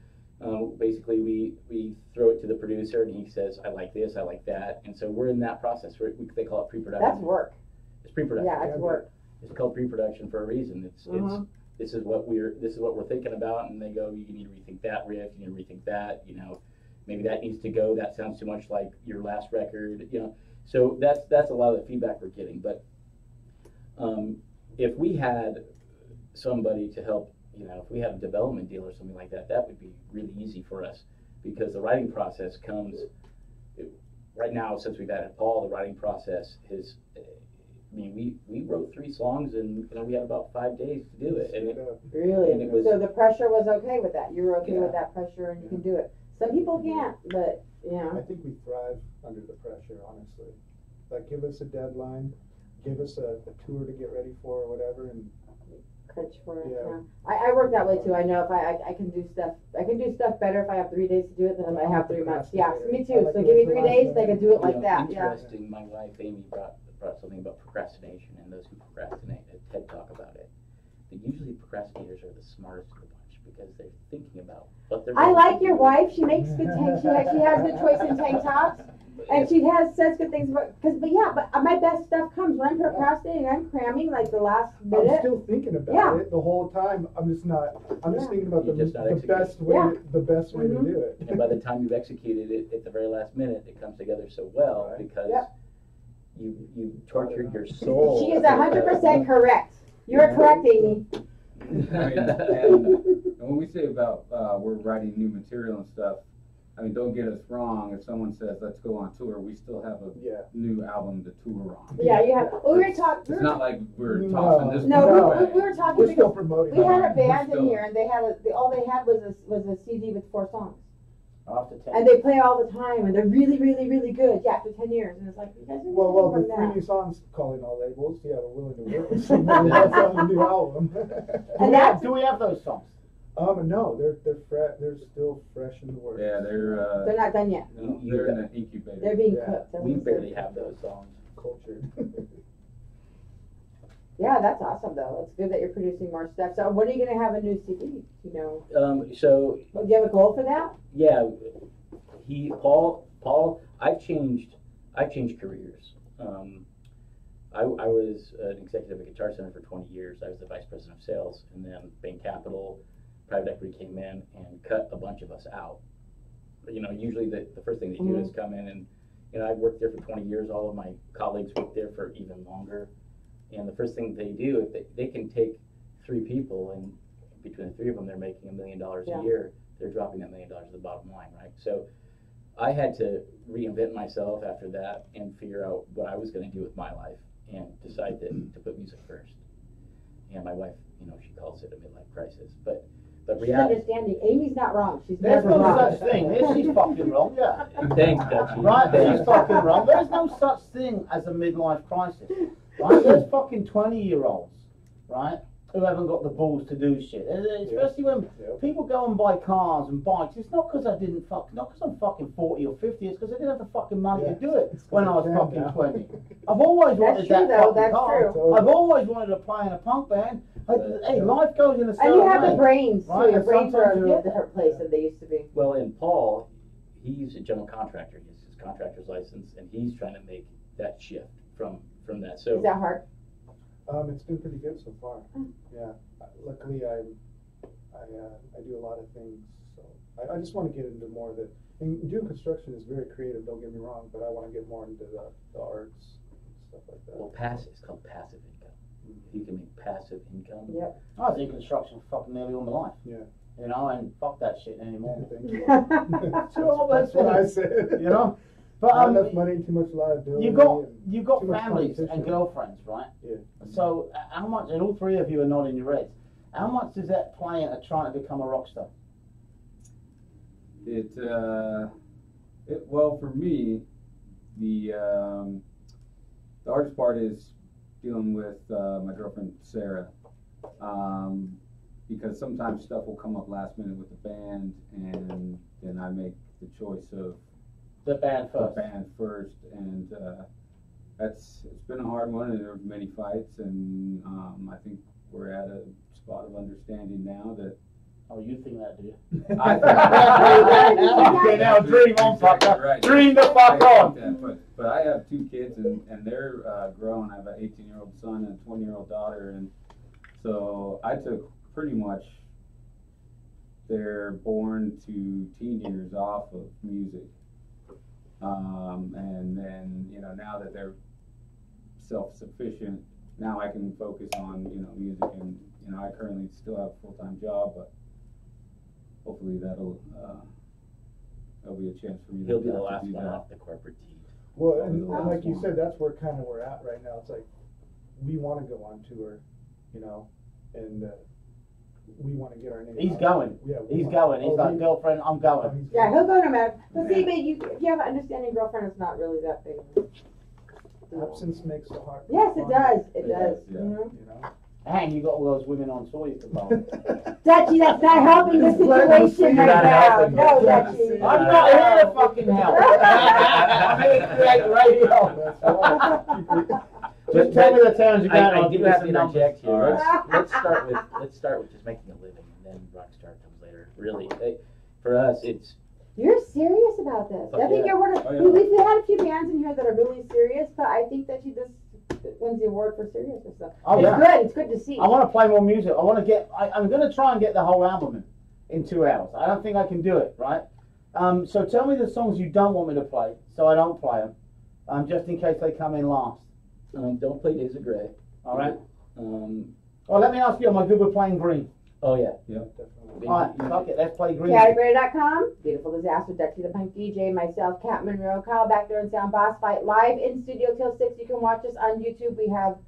Basically, we throw it to the producer, and he says, "I like this, I like that," and so we're in that process. They call it pre-production. That's work. It's pre-production. Yeah, it's work. It's called pre-production for a reason. It's this is what we're thinking about, and they go, "You need to rethink that riff. You need to rethink that. You know, maybe that needs to go. That sounds too much like your last record." You know, so that's a lot of the feedback we're getting. But if we had somebody to help, you know, if we had a development deal or something like that, that would be really easy for us, because the writing process comes right now. Since we've added Paul, the writing process is. I mean, we wrote 3 songs, and you know, we had about 5 days to do it. And Really? and it was, So the pressure was okay with that. You were okay Yeah. with that pressure, and you can do it. Some people can't, but you know. I think we thrive under the pressure, honestly. Like, give us a deadline, give us a tour to get ready for or whatever, and Crunch for it. Yeah. Yeah. I work that way too. I know if I can do stuff. I can do stuff better if I have 3 days to do it than if I have 3 months. Yeah, me too. So give me 3 days, they can do it you like know, that. Yeah. interesting. My wife Amy brought something about procrastination, and those who procrastinate at TED Talk about it. But usually procrastinators are the smartest of the bunch, because they're thinking about what they're. I like your wife. She makes good tank. She has good choice in tank tops, and she says good things about. But my best stuff comes when I'm procrastinating. I'm cramming like the last I'm minute. still thinking about Yeah. it the whole time. I'm just thinking about You're just not the executing. best way Yeah. the best way to do it. And by the time you've executed it at the very last minute, it comes together so well, Right. because Yep. you tortured your soul. She is 100% correct. You're correct, Amy. I mean, and when we say about we're writing new material and stuff, I mean, don't get us wrong. If someone says let's go on tour, we still have a Yeah. new album to tour on. Yeah, you have. We were talking. It's not like we're No. tossing this No, one away. we were talking We're still because promoting. we had a it. band in still- here, and they had all they had was a CD with 4 songs, After 10. and they play all the time, and they're really, really, really good. Yeah, after 10 years, and it's like you guys are Well, more the than 3 that. new songs, calling all labels. Yeah, we're willing to work with somebody that's on a new album. And that's- do we have those songs? No, they're still fresh in the works. Yeah, They're not done yet. no, You- they're in an incubator. They're being Yeah. cooked. That's We what I'm barely saying. have those songs. Cultured. Yeah, that's awesome though. It's good that you're producing more stuff. So when are you gonna have a new CD? You know, So do you have a goal for that? yeah, Paul. I've changed careers. I was an executive at Guitar Center for 20 years. I was the vice president of sales, and then Bain Capital, private equity came in and cut a bunch of us out. You know, usually the first thing they do is come in and, you know, I've worked there for 20 years. All of my colleagues worked there for even longer. And the first thing they do, if they can take 3 people, and between the 3 of them, they're making $1 million Yeah. a year, they're dropping that $1 million to the bottom line, right? So I had to reinvent myself after that and figure out what I was going to do with my life, and decide to put music first. And my wife, you know, she calls it a midlife crisis, but She's reality. understanding. Amy's not wrong. She's There's never no wrong. such thing. She's fucking wrong, yeah. Thanks, Dutchie. Right, Thanks. she's fucking wrong. There's no such thing as a midlife crisis. Right? There's fucking 20-year-olds, right, who haven't got the balls to do shit. Especially when people go and buy cars and bikes. It's not because I'm fucking 40 or 50. It's because I didn't have the fucking money to do it when I was fucking 20. I've always wanted true, that though. fucking That's car. true. I've always wanted to play in a punk band. Hey, life goes in a certain And you have way. the brains too. Right, Your and brains are in a sometimes you little get different place than they used to be. Well, and Paul, he's a general contractor. He has his contractor's license, and he's trying to make that shift from that. Is So that hard? It's been pretty good so far. Yeah. Luckily, I do a lot of things, so I just want to get into more of it. And doing construction is very creative. Don't get me wrong, but I want to get more into the arts and stuff like that. well, it's called passive income. You can make passive income. Yep. I was in construction for fucking nearly all my life. Yeah. You know, and fuck that shit anymore. Thank you. Sure, That's what I said. You know? But Not enough money, too much liability. you got too much families and competition. girlfriends, right? Yeah. So how much? And all 3 of you are nodding your heads. How much does that play into trying to become a rock star? Well, for me, the hardest part is dealing with my girlfriend Sarah, because sometimes stuff will come up last minute with the band, and then I make the choice of The band the first. band first, and it's been a hard one, and there were many fights, and I think we're at a spot of understanding now that Oh, you think that, do you? I think Okay, now dream on, Exactly fucker. right. Dream the I fuck think on. that, but I have 2 kids and they're grown. I have an 18-year-old son and a 20-year-old daughter, and so I took pretty much their born to teen years off of music. And then, now that they're self-sufficient, now I can focus on, music, and, I currently still have a full-time job, but hopefully that'll be a chance for me He'll to be the have to last do one that. off the corporate team. Well, and Wow. like you said, that's where kind of we're at right now. It's like, we want to go on tour, and we want to get our name He's out. going. Yeah, we He's want- going. He's oh, like, he- girlfriend, I'm oh, going. he's Yeah, going. he'll go no matter. But see, Yeah. but if you have an understanding girlfriend, it's not really that big. of a deal. Absence makes the heart. Yes, it does. It It does. does, yeah. Mhm. And you got all those women on tour you can buy. Dutchie, that's not helping the situation You're right not now. helping. No, You're not Dutchie. helping. I'm not here to fucking help. I'm here to create radio. That's right. Just tell me the towns you got. I I'll do give you have to some numbers. interject here. All right. Let's start with just making a living, and then rockstar comes later. Really, for us, it's You're serious about this. I think Yeah. you're one of. Oh, yeah. We've had a few bands in here that are really serious, but I think that this wins the award for seriousness. So Oh, it's yeah. good. It's good to see. I want to play more music. I want to get. I'm going to try and get the whole album in 2 hours. I don't think I can do it, right? So tell me the songs you don't want me to play, so I don't play them, just in case they come in last. don't play Days of Grey. All right. Well, let me ask you, am I good with playing Green? Oh yeah. Definitely. All right, fuck it. Let's play Green. Chaoticradio.com, Beautiful Disaster, Dutchie the Punk DJ, myself, Kat Monroe, Kyle back there in sound, Bossfight, live in studio till 6. You can watch us on YouTube. We have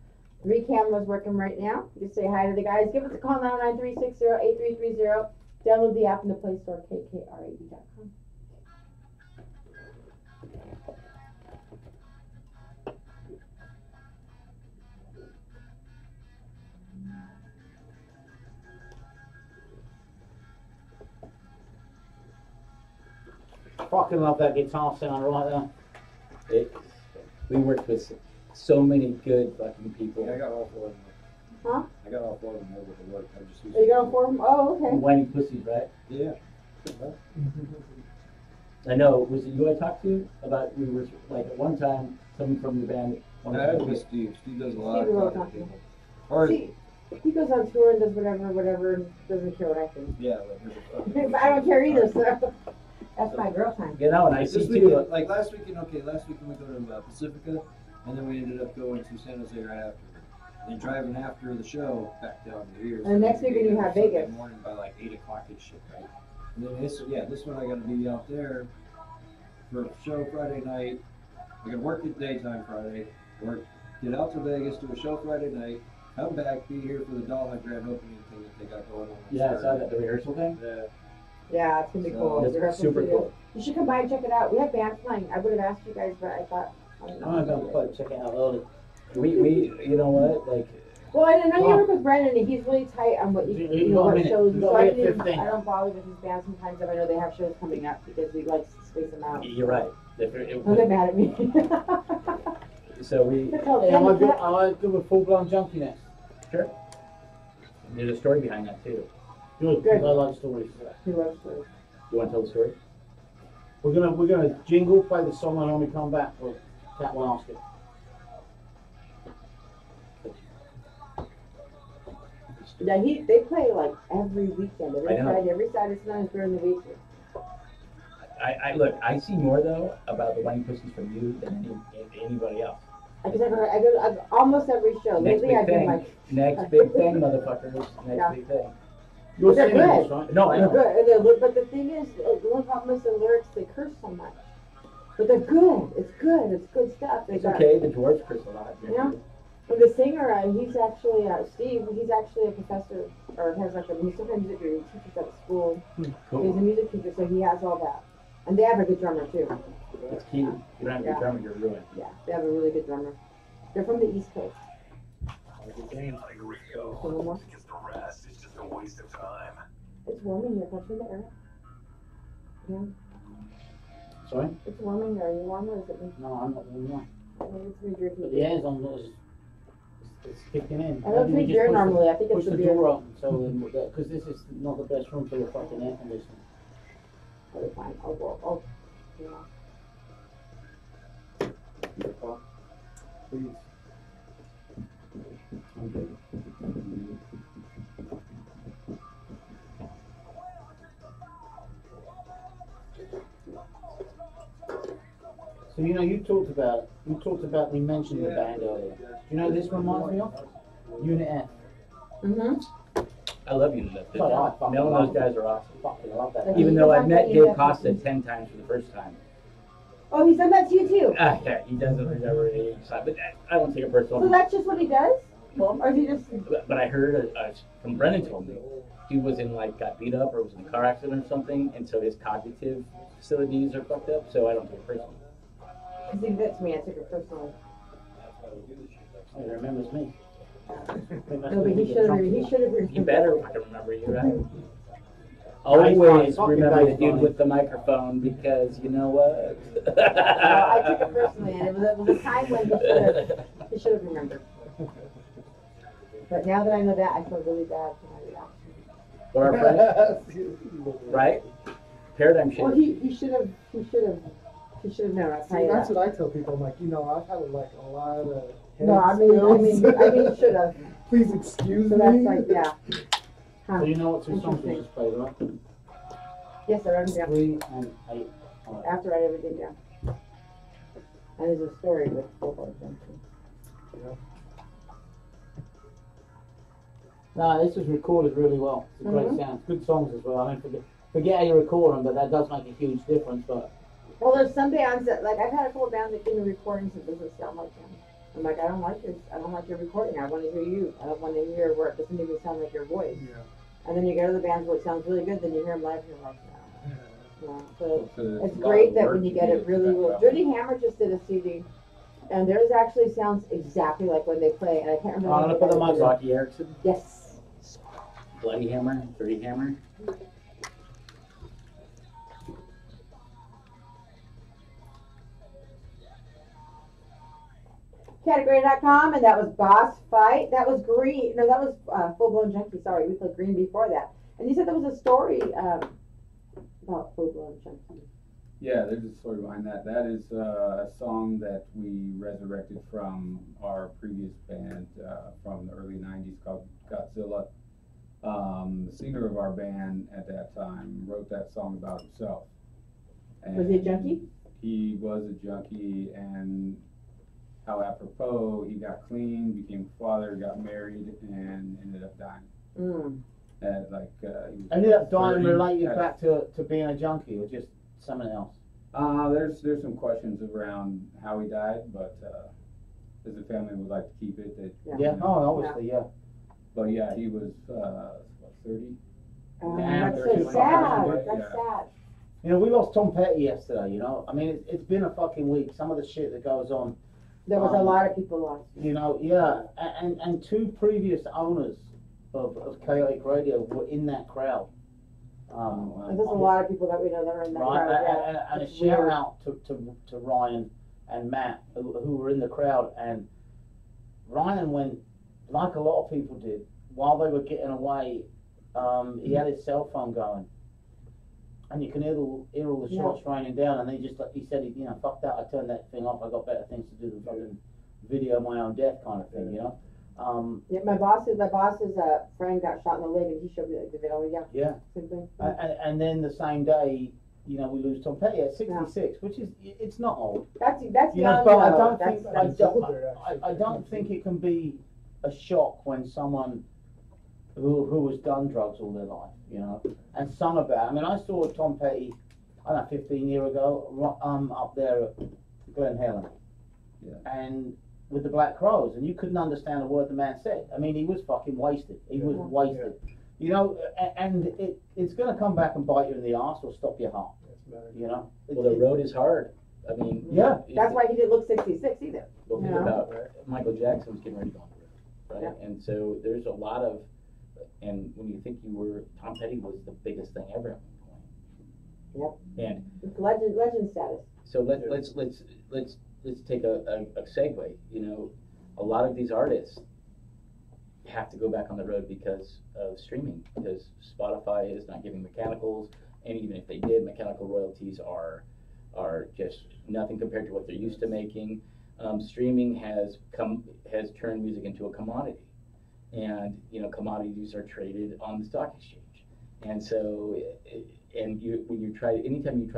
3 cameras working right now. Just say hi to the guys. Give us a call, 99360-8330. Download the app in the Play Store, KKRAD.com. Fucking love that guitar sound right there. We worked with so many good fucking people. Yeah, I got all 4 of them. Huh? I got all 4 of them over to work. I just used Are you going for them? Oh, okay. Whiny pussies, right? Yeah. I know. Was it you I talked to about? We were like at one time, someone from the band. I had with Steve. Steve does a lot Steve will of talk talking to to people. Or, See, he goes on tour and does whatever, and doesn't care what I think. yeah, like, But I don't care either, so that's my girl time. You know, and I see This too. weekend, like last weekend we go to Pacifica, and then we ended up going to San Jose right after. And then driving after the show back down to here. And next weekend you have Sunday Vegas. morning by like 8 o'clock and shit, right? And then this one I gotta be out there for a show Friday night. I gotta work at daytime Friday, get out to Vegas, do a show Friday night, come back, be here for the Dollhouse grand opening thing that they got going on. Yeah, I saw that the rehearsal thing. Yeah. Yeah, it's gonna be So, cool. It's Rehearsal super studio. cool. You should come by and check it out. We have bands playing. I would have asked you guys, but I thought. I'm going to check it out early. We, you know what, like. Well, and I know you work with Brendan, and he's really tight on what You you know, got a what minute. shows. You So got a I, minute, can, 15. I don't bother with his band sometimes if I know they have shows coming up because we like to space them out. You're right. Don't get mad at me. So we. It's called Hey, am I Democrat. good with full-blown junkie next? Sure. There's a story behind that too. Good. Good. I like stories. He loves stories. You want to tell the story? We're gonna jingle, play the song, and when we come back, Cat will ask it. Yeah, they play like every weekend, every I know. Friday, every Saturday, Sunday during the week. I look. I see more though about the Whiny Pussies from you than anybody else. Because I go to almost every show. Next Lately, big I've been thing. like, Next big thing, motherfuckers. Next Yeah. big thing. You're They're singing good. this, right? No, I they're know. good. But the thing is, the only problem is the lyrics. They curse so much, but they're good. It's good. It's good stuff. They It's got, okay. The dwarves curse a lot. Yeah. And the singer, he's actually Steve. He's actually a professor, or has like he's still a music teacher. He teaches at school. He's a Cool. music teacher, so he has all that. And they have a good drummer too. It's key. You don't have Yeah. to drummer, you're ruined. Yeah, they have a really good drummer. They're from the East Coast. A little more. Because the rest is just a waste of time. It's warm in here. Can I turn the air? Yeah, Sorry? it's warm in here. Are you warm or is it me? No, I'm not doing that. Maybe it's me drinking. But the air's on. It's It's kicking in. I don't Maybe we drink just beer push normally. I think push it's the the beer. door open, so because this is not the best room for the fucking air conditioning. Oh, fine. I'll go. Oh, yeah. Please. I'm good. So you talked about we mentioned the band earlier. Do you know what this reminds me of? Unit F. Mm-hmm. I love you to death. Oh, I fucking Mel and love those guys are awesome. Fucking love that. Even Even band. though I've I'm met getting Dave that Costa person. 10 times for the first time. Oh, he's done that to you too. Yeah, he doesn't remember any side, but I won't take it So personal. that's just what he does? Or is he just? But I heard from Brennan told me he was got beat up or was in a car accident or something, and so his cognitive facilities are fucked up. So I don't take it personally. Because he did that to me. I took it personally. Oh, he remembers me. No, but he should have. He should have. He better fucking remember you, right? Nice, Always fucking remember the nice, dude Bonnie. with the microphone because you know what? No, I took it personally, and it was a time when he should have remembered. But now that I know that, I feel really bad for my reaction. But our friend, right? Paradigm shift. Well, he should have known. I'll tell you That's that. what I tell people. I'm like, I've had a lot of head No, I mean, should have. Please excuse So me. that's like, yeah. Huh. So you know what two songs we Interesting. just played, right? Yes, I wrote them down 3 and 8. All right. after I write everything down. And there's a story with both of them. No, this was recorded really well. It's a great Mhm. sound. Good songs as well. I mean, forget how you record them, but that does make a huge difference. But Well, there's some bands that, like, I've had a couple of bands that give me recordings that doesn't sound like them. I'm like, I don't like your recording. I want to hear you. I don't want to hear where it doesn't even sound like your voice. Yeah. And then you get other bands where it sounds really good, then you hear them live and you're like, no. So So it's a lot great of that work when you to get it to really that well. level. Dirty Hammer just did a CD, and theirs actually sounds exactly like when they play, and I can't remember. I'm gonna put the mic on. Rocky Erickson, Yes. Bloody Hammer, Dirty Hammer. Category.com, and that was Bossfight. That was Green. No, that was Full Blown Junkie. Sorry, we played Green before that. And you said there was a story about Full Blown Junkie. Yeah, there's a story behind that. That is a song that we resurrected from our previous band from the early 90s called Godzilla. The singer of our band at that time wrote that song about himself. Was he a junkie? He was a junkie, and how apropos, he got clean, became a father, got married, and ended up dying. Mm. At he was ended up dying 30, related at- back to being a junkie or just something else. There's some questions around how he died, but as a family would like to keep it. That, Yeah. Yeah. you know, Oh, obviously, yeah. But yeah, he was what, 30. Damn, That's they're so too sad. fucking That's yeah. sad. You know, we lost Tom Petty yesterday. You know, I mean, it's been a fucking week. Some of the shit that goes on. There was a lot of people lost. You know, yeah, and two previous owners of Chaotic Radio were in that crowd. And there's a lot of people that we know that are in that Right, crowd. Yeah. and a It's shout weird. out to Ryan and Matt who were in the crowd. And Ryan went, like a lot of people did, while they were getting away, he had his cell phone going. And you can hear all the shots raining down, and he said, you know, fuck that, I turned that thing off, I got better things to do than fucking video my own death kind of thing, you know? Yeah, my boss's friend got shot in the leg, and he showed me the video. Yeah, Yeah. same thing. And then the same day, you know, we lose Tom Petty at 66, which is, it's not old. That's You young. know, but I though. don't That's- think that's- I don't think it can be a shock when someone who has done drugs all their life, you know, and sung about. I mean, I saw Tom Petty, I don't know, 15 years ago, up there at Glen Helen, Yeah. and with the Black Crows, and you couldn't understand a word the man said. I mean, he was fucking wasted. He was wasted. You know, and it's going to come back and bite you in the arse or stop your heart. You know. Well, the road is hard. I mean, Yeah. That's why he didn't look 66 either. Well, think Yeah. about Michael Jackson was getting ready to go on the road, right? Yeah. And so there's a lot of, and when you think Tom Petty was the biggest thing ever at one point. Yep. And It's legend status. so let's take a segue. You know, a lot of these artists have to go back on the road because of streaming, because Spotify is not giving mechanicals, and even if they did, mechanical royalties are just nothing compared to what they're used to making. Streaming has turned music into a commodity, and commodities are traded on the stock exchange, and so anytime you try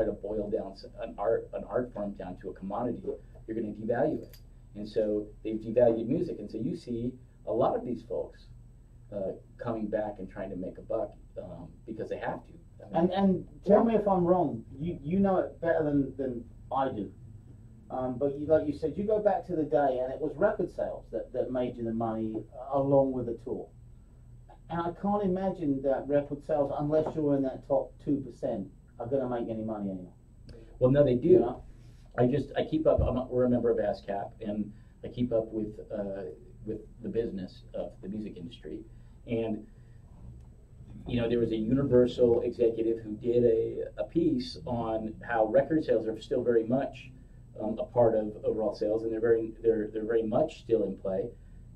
to boil down an art form down to a commodity, you're going to devalue it, and so they've devalued music, and so you see a lot of these folks coming back and trying to make a buck because they have to. And tell me if I'm wrong. You know it better than I do. But like you said, you go back to the day, and it was record sales that made you the money along with the tour. And I can't imagine that record sales, unless you're in that top 2%, are going to make any money anymore. Well, no, they do. You know? I keep up. We're a member of ASCAP, and I keep up with the business of the music industry. And there was a Universal executive who did a piece on how record sales are still very much a part of overall sales, and they're very much still in play.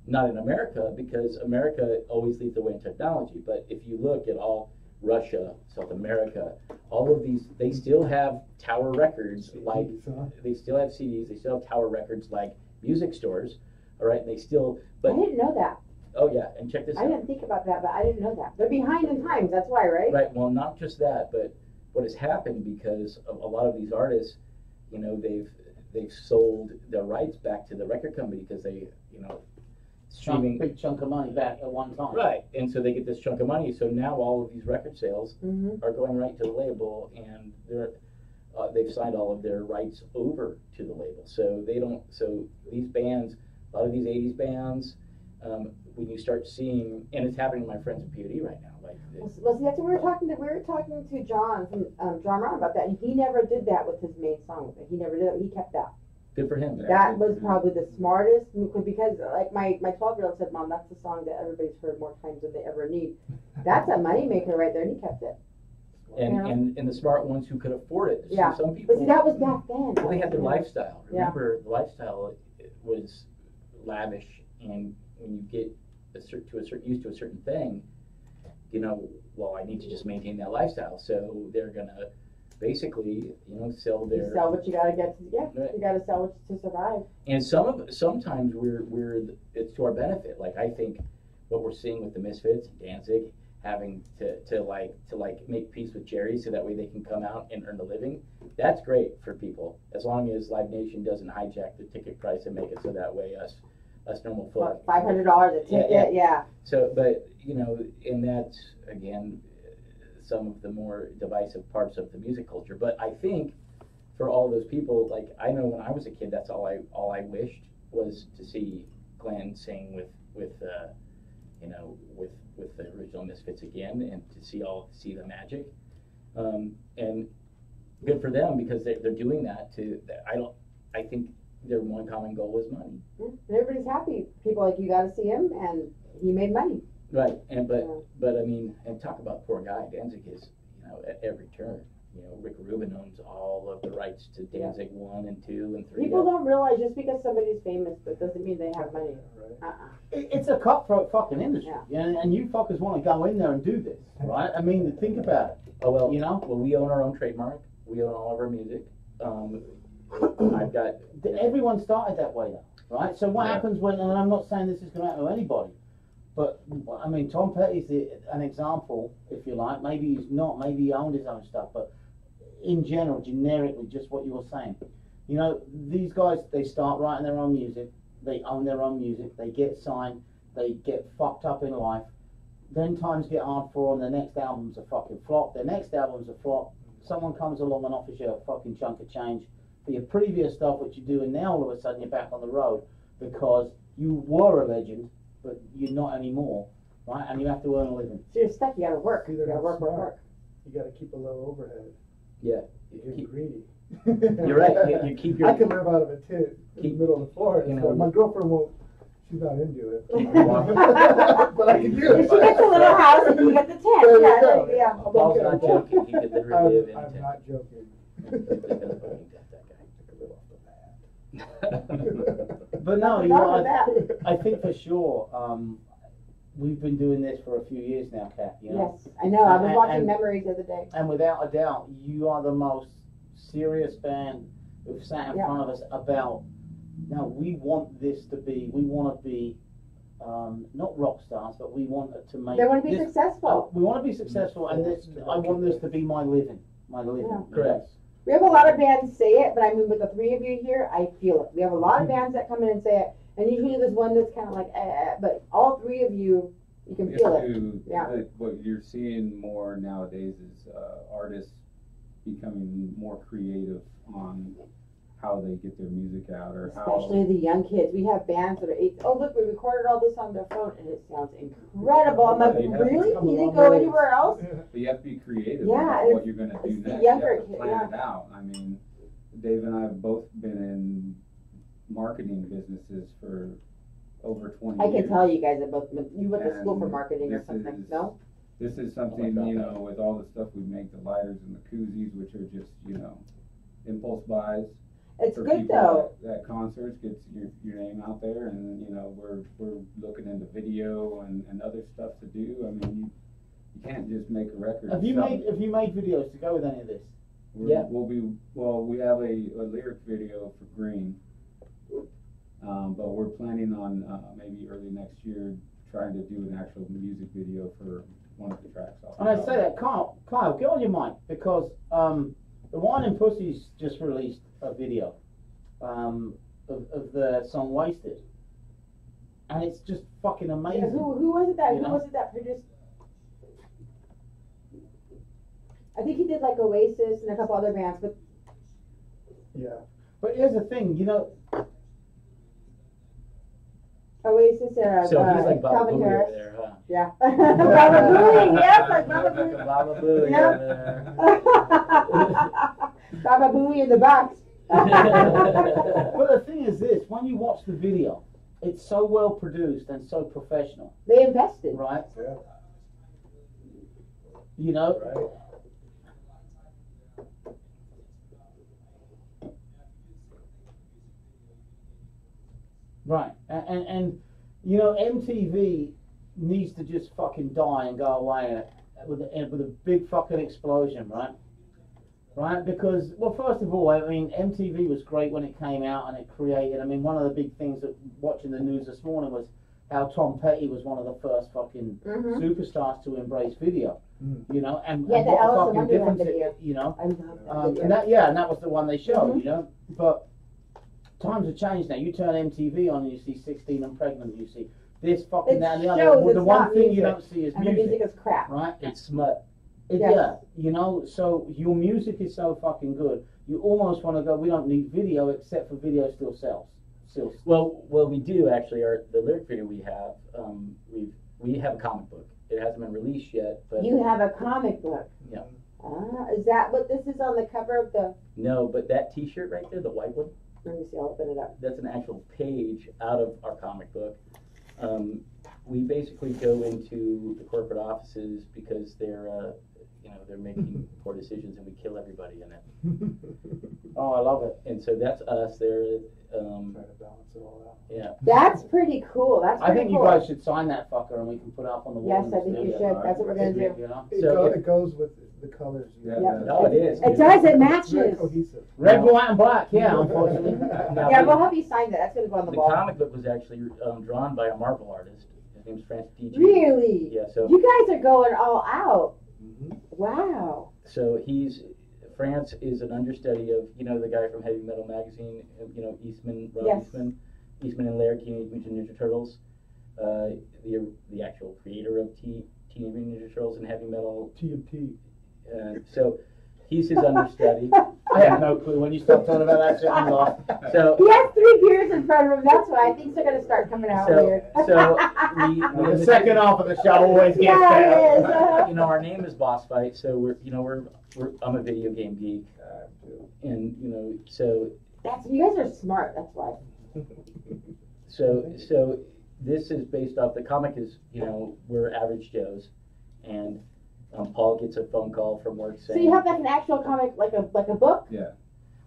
Not in America, because America always leads the way in technology. But if you look at all Russia, South America, all of these, they still have tower records they still have CDs, they still have tower records like music stores. All right, they still. But I didn't know that. Oh yeah, and check this out. I didn't think about that, but I didn't know that. They're behind in times. That's why, right? Right. Well, not just that, but what has happened because of a lot of these artists, they've sold their rights back to the record company because they, streaming big chunk of money back at one time. Right, and so they get this chunk of money. So now all of these record sales are going right to the label, and they've signed all of their rights over to the label. So they don't. So these bands, a lot of these '80s bands, when you start seeing, and it's happening to my friends at POD right now. Well, see, that's what we were talking to John from John Brown about that, and he never did that with his main song. He never did it. He kept that. Good for him. That was probably the smartest move, because like my 12-year-old said, Mom, that's the song that everybody's heard more times than they ever need. That's a moneymaker right there, and he kept it. And the smart ones who could afford it. Yeah. So some people. But see, that was back then. Well, they had their lifestyle. Remember, Yeah. the lifestyle was lavish, and when you get used to a certain thing, well, I need to just maintain that lifestyle. So they're gonna basically, sell their. You sell what you gotta get. Right. You gotta sell it to survive. And sometimes it's to our benefit. Like I think what we're seeing with the Misfits, Danzig, having to make peace with Jerry so that way they can come out and earn a living. That's great for people, as long as Live Nation doesn't hijack the ticket price and make it so that way us normal folk. $500 a ticket, yeah. So, but and that's again some of the more divisive parts of the music culture. But I think for all those people, like I know when I was a kid, that's all I wished was to see Glenn sing with the original Misfits again, and to see the magic. And good for them, because they're doing that I think their one common goal was money. Yeah. And everybody's happy. People like, you got to see him, and he made money. Right, but I mean, and talk about poor guy. Danzig is, at every turn. Rick Rubin owns all of the rights to Danzig 1 and 2 and 3. People don't realize just because somebody's famous, that doesn't mean they have money. It's a cutthroat fucking industry, and you fuckers want to go in there and do this, right? I mean, think about it. Oh well, well, we own our own trademark. We own all of our music. I've got. Everyone started that way, though, right? So what happens when? And I'm not saying this is going to happen to anybody, but I mean, Tom Petty's an example, if you like. Maybe he's not. Maybe he owned his own stuff, but in general, generically, just what you were saying. These guys, they start writing their own music. They own their own music. They get signed. They get fucked up in life. Then times get hard for them. The next album's a fucking flop. Their next album's a flop. Someone comes along and offers you a fucking chunk of change for your previous stuff, which you're doing now. All of a sudden, you're back on the road because you were a legend, but you're not anymore, right? And you have to earn a living. So you're stuck. You got to work. See, You got to work. You got to keep a low overhead. Yeah. You're greedy. You're right. You keep your. I can live out of a tent in the middle of the forest. My girlfriend won't. She's not into it. But I can do it. If she gets a little house and you get the tent. Yeah. Paul's not joking. He could literally live in a tent. I'm not joking. But no, I think for sure, we've been doing this for a few years now, Kat. You know? Yes, I know. I was And- watching and- Memories the other day. And without a doubt, you are the most serious band who've sat in Yeah. front of us about. Now we want this to be. We want to be. Not rock stars, but we want to make. They want to be this, successful. we want to be successful, and this. I want this to be my living. My living. Yeah. Correct. We have a lot of bands say it, but I mean, with the three of you here, I feel it. We have a lot of bands that come in and say it, and usually there's one that's kind of like, but all three of you, you can feel it. Yeah. What you're seeing more nowadays is artists becoming more creative on how they get their music out, or Especially the young kids. We have bands that are look, we recorded all this on their phone, and it sounds incredible. I'm like, You have to really? come You a didn't long go ways. anywhere else? But you have to be creative Yeah, about it's- what you're going to do it's the next. younger You have to kid, plan yeah. it out. I mean, Dave and I have both been in marketing businesses for over 20 I years. can tell you guys that both, you went to school for And marketing or this something, is- no? This is something, God. you know, with all the stuff we make, the lighters and the koozies, which are just, you know, impulse buys. It's for good people though. At concerts, gets your name out there, and you know we're looking into video and other stuff to do. I mean, you can't just make a record. Have you and sell made it. Have you made videos to go with any of this? Yeah. We have a lyric video for Green, but we're planning on maybe early next year trying to do an actual music video for one of the tracks. off And I the say album. that, Kyle, get on your mic, because the Wine and Pussies just released a video of the song Wasted, and it's just fucking amazing. Yeah, who was it that You know? produced? I think he did like Oasis and a couple other bands, but Yeah. But here's the thing, you know, Oasis So he's like Baba Calvin Booey Harris. over there, huh? Yeah. Baba Booey, yes, like Baba Booey. Baba Booey Yeah. over there. Baba Booey in the box. but the thing is this, when you watch the video, it's so well produced and so professional, They invested. right? Yeah. You know, Right. right, and you know, MTV needs to just fucking die and go away with a big fucking explosion, right? Right, because, well, first of all, I mean, MTV was great when it came out and it created, I mean, one of the big things that watching the news this morning was how Tom Petty was one of the first fucking Mm-hmm. superstars to embrace video, Mm. you know, and, Yeah, and the what a Alice in fucking Wonderland difference video. it, you know. I love that And video. that was the one they showed, Mhm. you know. But times have changed now. You turn MTV on and you see 16 and Pregnant. You see this fucking It that and the shows other. Well, the it's one not thing you music. don't see is And the music, music is crap. right? It's smut. Yes. Yeah, you know. So your music is so fucking good. You almost want to go. We don't need video, except for video still sells. Still. Well, we do actually. The lyric video we have, we have a comic book. It hasn't been released yet, but You have a comic book. Yeah. Is that what this is on the cover of the? no, but that T-shirt right there, the white one, Let me see. I'll open it up. that's an actual page out of our comic book. We basically go into the corporate offices because they're making poor decisions, and we kill everybody in it. Oh, I love it. And so that's us there. Trying to balance it all out. Yeah. That's pretty cool. That's I pretty think you cool. guys should sign that fucker, and we can put it up on the wall. Yes, in the I think you studio, should. That's what we're gonna do. You know. So if- It goes with the colors. You Yeah, have. No, it is. It does. It It's very matches. cohesive. Red, white, and black. Yeah, unfortunately. Now, Yeah, we'll help you sign that. That's gonna go on the the wall. comic book was actually drawn by a Marvel artist. His name's Francis D. Really? Yeah. So You guys are going all out. Mhm. Wow. So France is an understudy of, the guy from Heavy Metal Magazine, Eastman, Rob Yes. Eastman and Laird, Teenage Mutant Ninja Turtles, the actual creator of Teenage Mutant Ninja Turtles and Heavy Metal. TMT. So he's his understudy. I have no clue. When you start talking about that shit, I'm lost. So He has 3 beers in front of him. That's why I think they're gonna start coming out So- weird. so we The second half of the show always gets Yeah, better. it is. our name is Bossfight, so I'm a video game geek, and so You guys are smart. That's why. So this is based off, the comic is, we're average Joes, and Paul gets a phone call from work So saying, you have like an actual comic, like a book. Yeah.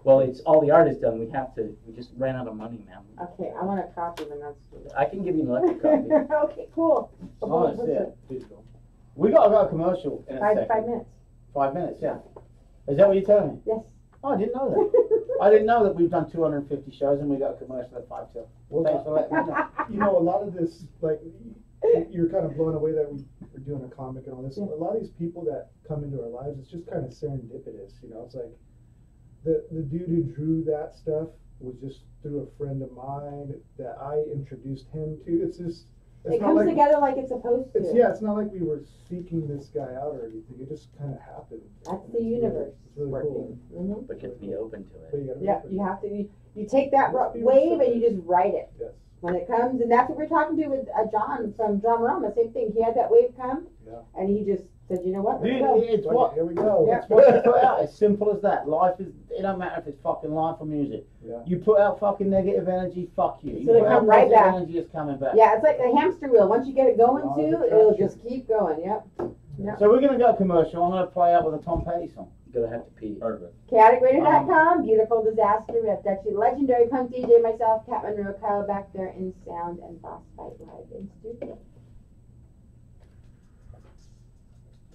Well, it's all the art is done. We just ran out of money, man. Okay, I want a copy when that's due. I can give you an electric copy. Okay, cool. Oh, that's it. We got to go commercial in a second. 5 minutes. 5 minutes, yeah. Is that what you're telling me? Yes. Oh, I didn't know that. I didn't know that we've done 250 shows and we got a commercial at 5 till. Well, Thanks for letting me know. You know, a lot of this, like, you're kind of blown away that we're doing a comic and all this. Yeah. A lot of these people that come into our lives, it's just kind of serendipitous, you know. It's like the dude who drew that stuff was just through a friend of mine that I introduced him to. It's just, it's It not comes like, together like it's supposed to. it's not like we were seeking this guy out or anything. It just kind of happened. That's And the it's universe It's really working. cool. Mm-hmm. But you have to be open to But it. you gotta be Yeah, open. you have to. You take that Let's be wave and receptive. you just ride it Yes. when it comes, and that's what we're talking to with John from Dramarama. Same thing. He had that wave come, Yeah. and he just said, "You know what? Let's Dude, go." it's Like, what here we go. Yeah. it's what you put out. As simple as that. Life is. It don't matter if it's fucking life or music. Yeah. You put out fucking negative energy. Fuck you. You So they put come out right positive back. energy is coming back. Yeah, it's like a hamster wheel. Once you get it going Law of too, attraction. it'll just keep going. Yep. Yep. So we're gonna go commercial. I'm gonna play out with a Tom Petty song. You're gonna have to pee. Perfect. Chaoticradio.com, beautiful disaster. We have Dutchy, legendary punk DJ, myself, Cat Monroe, Kyle back there in sound, and Bossfight live in studio.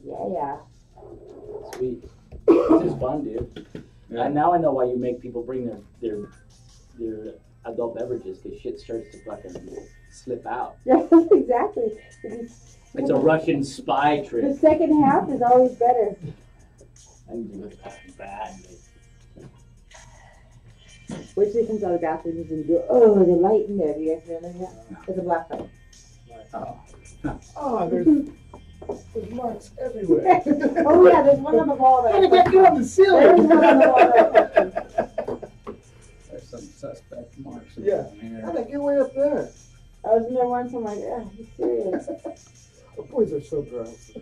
Yeah. Sweet. This is fun, dude. Yeah. And now I know why you make people bring their adult beverages, because shit starts to fucking slip out. Yes, exactly. It's a Russian spy The trick. second half is always better. I need to go fucking bad. Which they comes out of the bathroom and go, oh, the light in there. Do you guys remember that? It's a black light. Oh. Oh, there's marks everywhere. Oh yeah, there's one on the wall that How did that get on the There's ceiling? one on the wall that There's some suspect marks Yeah. in How'd here. that get way up there? I was in there once, I'm like, yeah, he's serious. The boys are so gross.